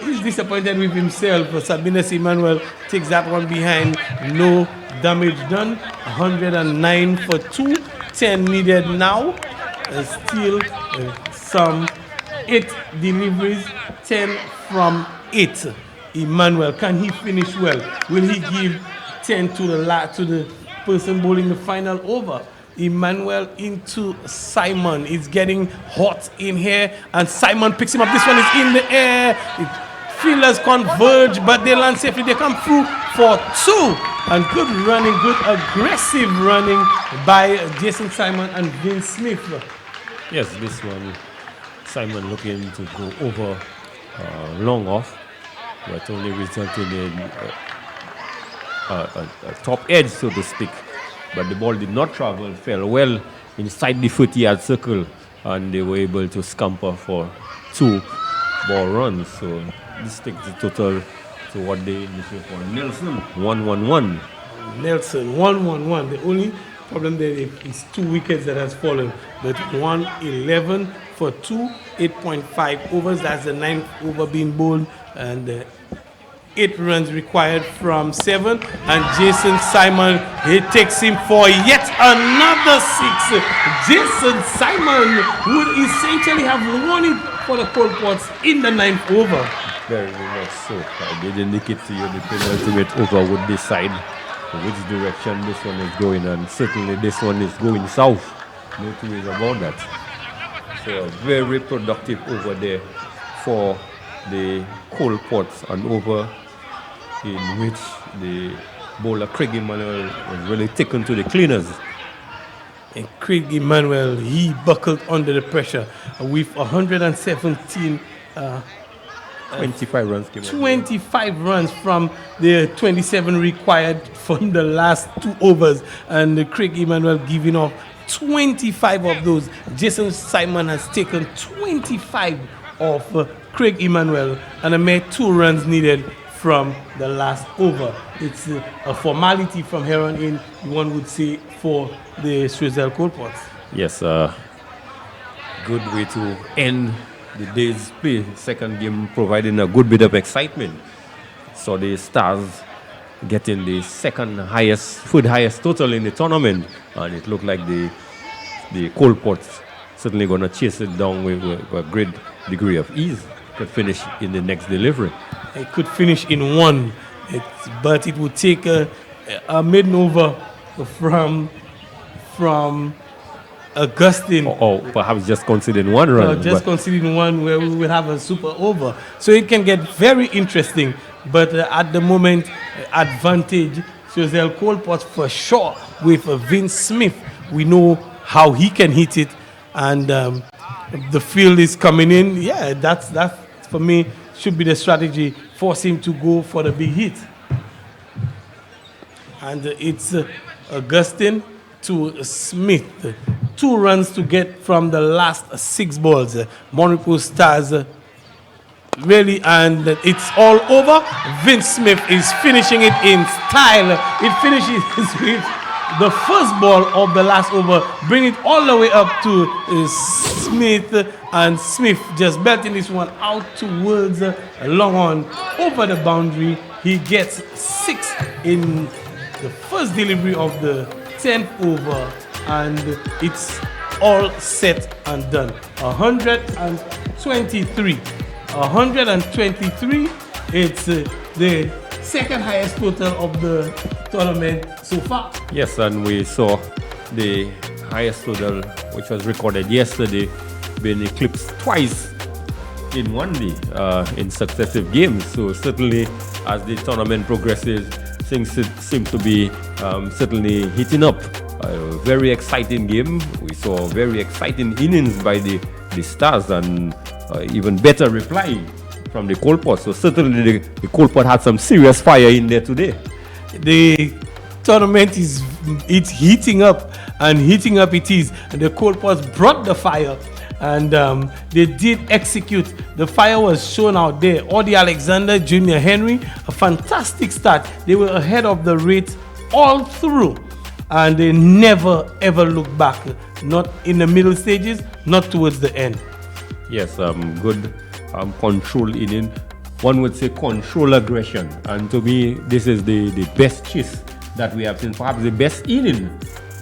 he's disappointed with himself. Sabinus Emmanuel takes that one behind. No damage done. 109 for 2. 10 needed now. Still some 8 deliveries. 10 from 8. Emmanuel, can he finish well? Will he give 10 to the person bowling the final over? Emmanuel into Simon. It's getting hot in here, and Simon picks him up. This one is in the air. Fielders converge, but they land safely. They come through for 2. And good running, good aggressive running by Jason Simon and Vince Smith. Yes, this one, Simon looking to go over long off, but only resulting in a top edge, so to speak. But the ball did not travel, fell well inside the 40-yard circle, and they were able to scamper for 2 ball runs. So this takes the total to what they initially for Nelson, 1-1-1. Nelson, 1-1-1. The only problem there is 2 wickets that has fallen. But 111 for 2, 8.5 overs. That's the 9th over being bowled, and 8 runs required from 7, and Jason Simon, he takes him for yet another 6. Jason Simon would essentially have won it for the Colports in the 9th over. Very much so. I did indicate to you the penultimate over would decide which direction this one is going, and certainly this one is going south. No two ways about that. So a very productive over there for the Colports, and over in which the bowler Craig Emmanuel was really taken to the cleaners. And Craig Emmanuel, he buckled under the pressure with 117 25 runs. 25 runs from the 27 required from the last 2 overs, and Craig Emmanuel giving off 25 of those. Jason Simon has taken 25 of Craig Emmanuel, and a mere 2 runs needed from the last over. It's a formality from here on in, one would say, for the Swazel Colports. Yes, good way to end the day's play. Second game providing a good bit of excitement. So the Stars getting the third highest total in the tournament, and it looked like the Colports certainly going to chase it down with a great degree of ease. Could finish in the next delivery. It could finish in 1, but it would take a maiden over from Augustine. Or perhaps just considering 1 run. Just considering 1 where we will have a super over. So it can get very interesting, but at the moment, advantage Swazel Colports for sure with Vince Smith. We know how he can hit it, and the field is coming in. Yeah, that's for me should be the strategy. Force him to go for the big hit. And it's Augustine to Smith. 2 runs to get from the last 6 balls. Monrepo Stars really, and it's all over. Vince Smith is finishing it in style. It finishes with the first ball of the last over, bring it all the way up to Smith, and Smith just belting this one out towards long on over the boundary. He gets 6 in the first delivery of the 10th over, and it's all set and done. 123. 123. It's the second highest total of the tournament so far. Yes, and we saw the highest total, which was recorded yesterday, being eclipsed twice in one day in successive games. So certainly, as the tournament progresses, things seem to be certainly heating up. A very exciting game. We saw very exciting innings by the Stars, and even better reply from the Colports. So certainly the Colport had some serious fire in there today. The tournament it's heating up, and heating up it is. And the Colports brought the fire, and they did execute. The fire was shown out there. Audie Alexander, Junior Henry, a fantastic start. They were ahead of the rate all through, and they never ever looked back. Not in the middle stages, not towards the end. Yes, good control inning. one would say, control aggression. And to me, this is the best chase that we have seen, perhaps the best inning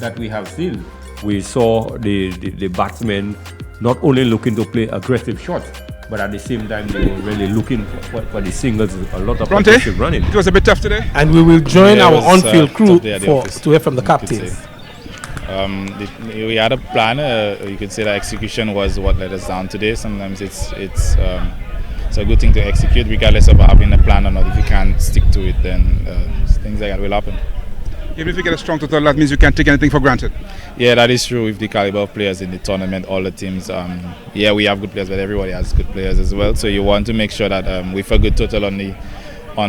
that we have seen. We saw the batsmen not only looking to play aggressive shots, but at the same time they were really looking for the singles, a lot of aggressive running. It was a bit tough today. And we will join our on-field crew to hear from the captains. We had a plan. You could say that execution was what let us down today. Sometimes it's a good thing to execute, regardless of having a plan or not. If you can't stick to it, then things like that will happen. Even if you get a strong total, that means you can't take anything for granted. Yeah, that is true. With the caliber of players in the tournament, all the teams, we have good players, but everybody has good players as well. So you want to make sure that with a good total on the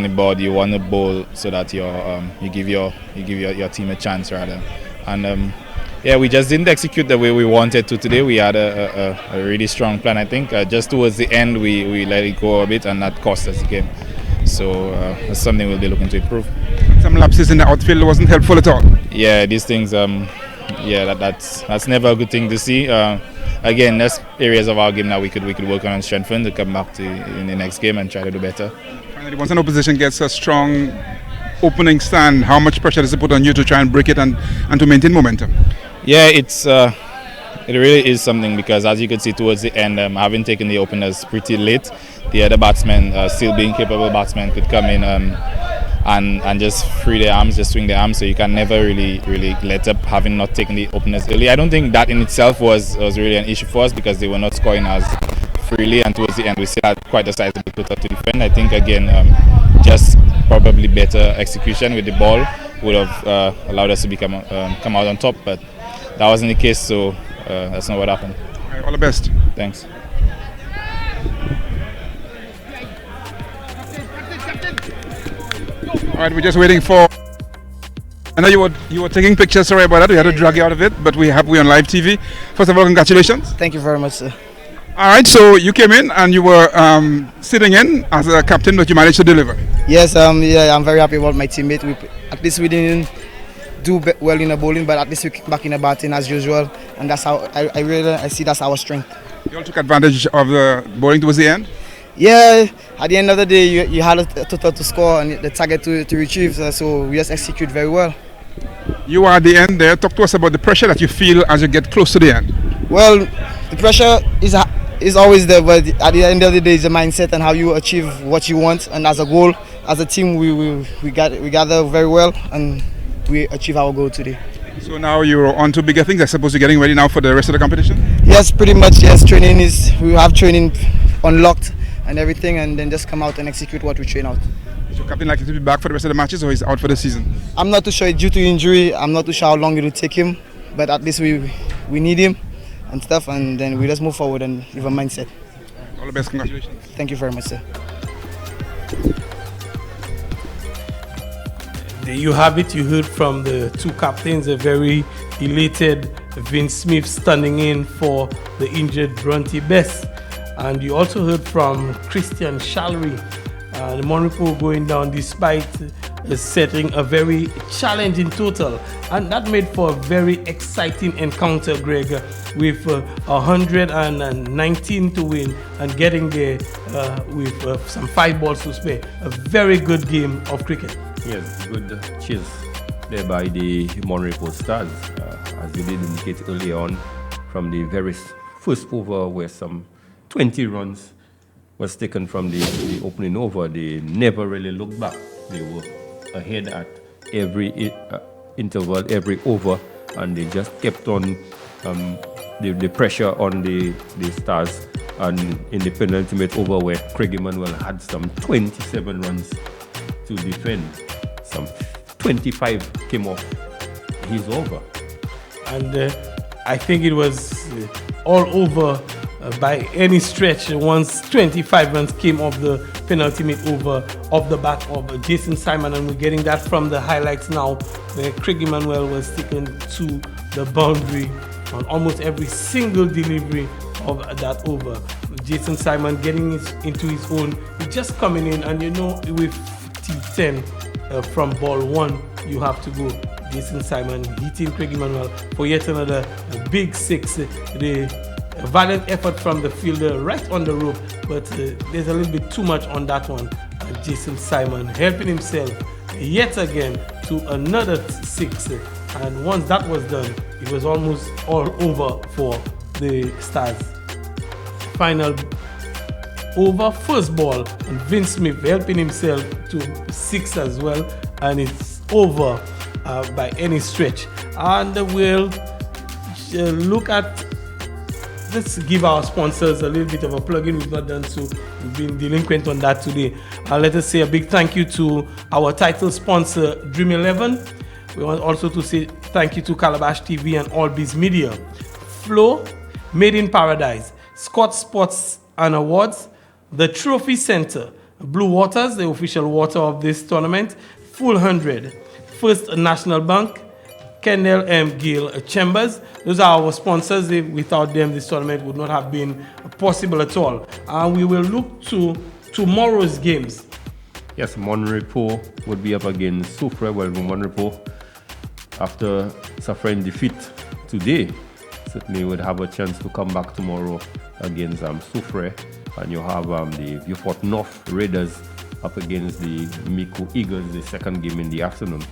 board, you want to bowl so that you give your team a chance rather. And we just didn't execute the way we wanted to today. We had a really strong plan. I think just towards the end we let it go a bit, and that cost us the game. So that's something we'll be looking to improve. Some lapses in the outfield wasn't helpful at all. Yeah, these things. That's never a good thing to see. Again, there's areas of our game that we could work on and strengthen to come back in the next game and try to do better. Finally, once an opposition gets a strong opening stand, how much pressure does it put on you to try and break it and to maintain momentum? Yeah, it really is something, because as you could see towards the end, having taken the openers pretty late, the other batsmen, still being capable batsmen, could come in and just free their arms, just swing their arms. So you can never really let up having not taken the openers early. I don't think that in itself was really an issue for us, because they were not scoring as freely, and towards the end we still had quite a sizable total to defend. I think again, just probably better execution with the ball would have allowed us to come out on top, but that wasn't the case, so that's not what happened. All the best. Thanks. All right, we're just waiting for. I know you were taking pictures. Sorry about that. We had to drag you out of it, but we're on live TV. First of all, congratulations. Thank you very much, sir. All right, so you came in and you were sitting in as a captain, but you managed to deliver. Yes, I'm very happy about my teammate. At least we didn't do well in the bowling, but at least we came back in the batting as usual, and that's how I see that's our strength. You all took advantage of the bowling towards the end? Yeah, at the end of the day, you had a total to score and the target to retrieve, so we just execute very well. You are at the end there. Talk to us about the pressure that you feel as you get close to the end. Well, the pressure is always there, but at the end of the day, it's a mindset and how you achieve what you want. And as a goal, as a team, we gather very well and we achieve our goal today. So now you're on to bigger things. I suppose you're getting ready now for the rest of the competition? Yes, pretty much. Yes, we have training unlocked and everything, and then just come out and execute what we train out. Is your captain likely to be back for the rest of the matches, or is out for the season? I'm not too sure. Due to injury, I'm not too sure how long it will take him, but at least we need him and stuff, and then we just move forward and with a mindset. All the best. Congratulations. Thank you very much, sir. There you have it. You heard from the two captains, a very elated Vince Smith standing in for the injured Bronte Best. And you also heard from Christian Shalry, the Monrepo going down despite setting a very challenging total. And that made for a very exciting encounter, Greg, with 119 to win and getting there with some 5 balls to spare. A very good game of cricket. Yes, good chase there by the Monrepo Stars, as you did indicate early on, from the very first over where some 20 runs was taken from the opening over. They never really looked back. They were ahead at every interval, every over, and they just kept on the pressure on the Stars. And in the penultimate over where Craig Emmanuel had some 27 runs to defend, some 25 came off his over. And I think it was all over by any stretch once 25 runs came off the penultimate over off the back of Jason Simon, and we're getting that from the highlights now, where Craig Emmanuel was taken to the boundary on almost every single delivery of that over. Jason Simon getting into his own, just coming in, and you know, with T10 from ball 1 you have to go. Jason Simon hitting Craig Emmanuel for yet another big 6. The A valiant effort from the fielder right on the rope, but there's a little bit too much on that one. Jason Simon helping himself yet again to another 6. And once that was done, it was almost all over for the Stars. Final over, first ball, and Vince Smith helping himself to 6 as well, and it's over by any stretch. And we'll look at, let's give our sponsors a little bit of a plug-in. We've not done so. We've been delinquent on that today. Let us say a big thank you to our title sponsor, Dream 11. We want also to say thank you to Calabash TV and All Biz Media. Flow, Made in Paradise, Scott Sports and Awards, the Trophy Center, Blue Waters, the official water of this tournament, Full 100, First National Bank, Kendall M. Gill Chambers. Those are our sponsors. Without them, this tournament would not have been possible at all. And we will look to tomorrow's games. Yes, Monrepo would be up against Soufre. Well, Monrepo, after suffering defeat today, certainly would have a chance to come back tomorrow against Soufre. And you have the Vieux-Fort North Raiders up against the Miku Eagles, the second game in the afternoon.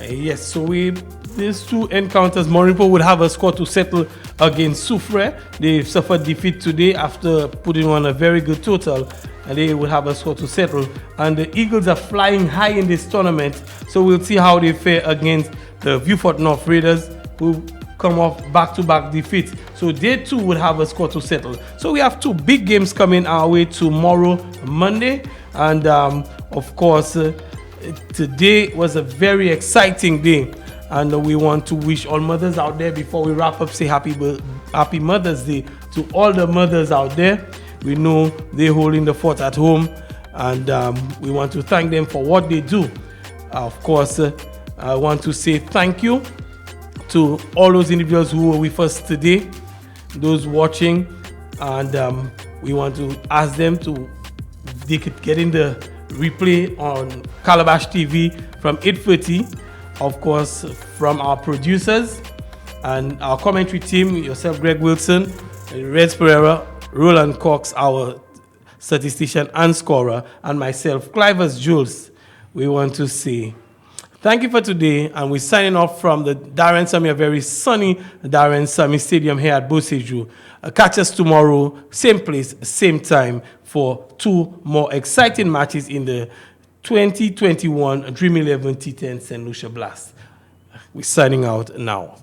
Yes, so these two encounters, Monrepo would have a score to settle against Soufre. They suffered defeat today after putting on a very good total, and they will have a score to settle. And the Eagles are flying high in this tournament, so we'll see how they fare against the Vieux-Fort North Raiders, who come off back-to-back defeats. So they too would have a score to settle. So we have 2 big games coming our way tomorrow, Monday, and of course, today was a very exciting day, and we want to wish all mothers out there, before we wrap up, say happy Mother's Day to all the mothers out there. We know they're holding the fort at home, and we want to thank them for what they do. Of course, I want to say thank you to all those individuals who were with us today, those watching, and we want to ask them to, they could get in the replay on Calabash TV from 8:30, of course, from our producers and our commentary team, yourself, Greg Wilson, Reds Pereira, Roland Cox, our statistician and scorer, and myself, Clivers Jules. We want to say thank you for today, and we're signing off from the Darren Sammy, a very sunny Darren Sammy Stadium here at Boseju. Catch us tomorrow, same place, same time, for 2 more exciting matches in the 2021 Dream 11 T10 St. Lucia Blast. We're signing out now.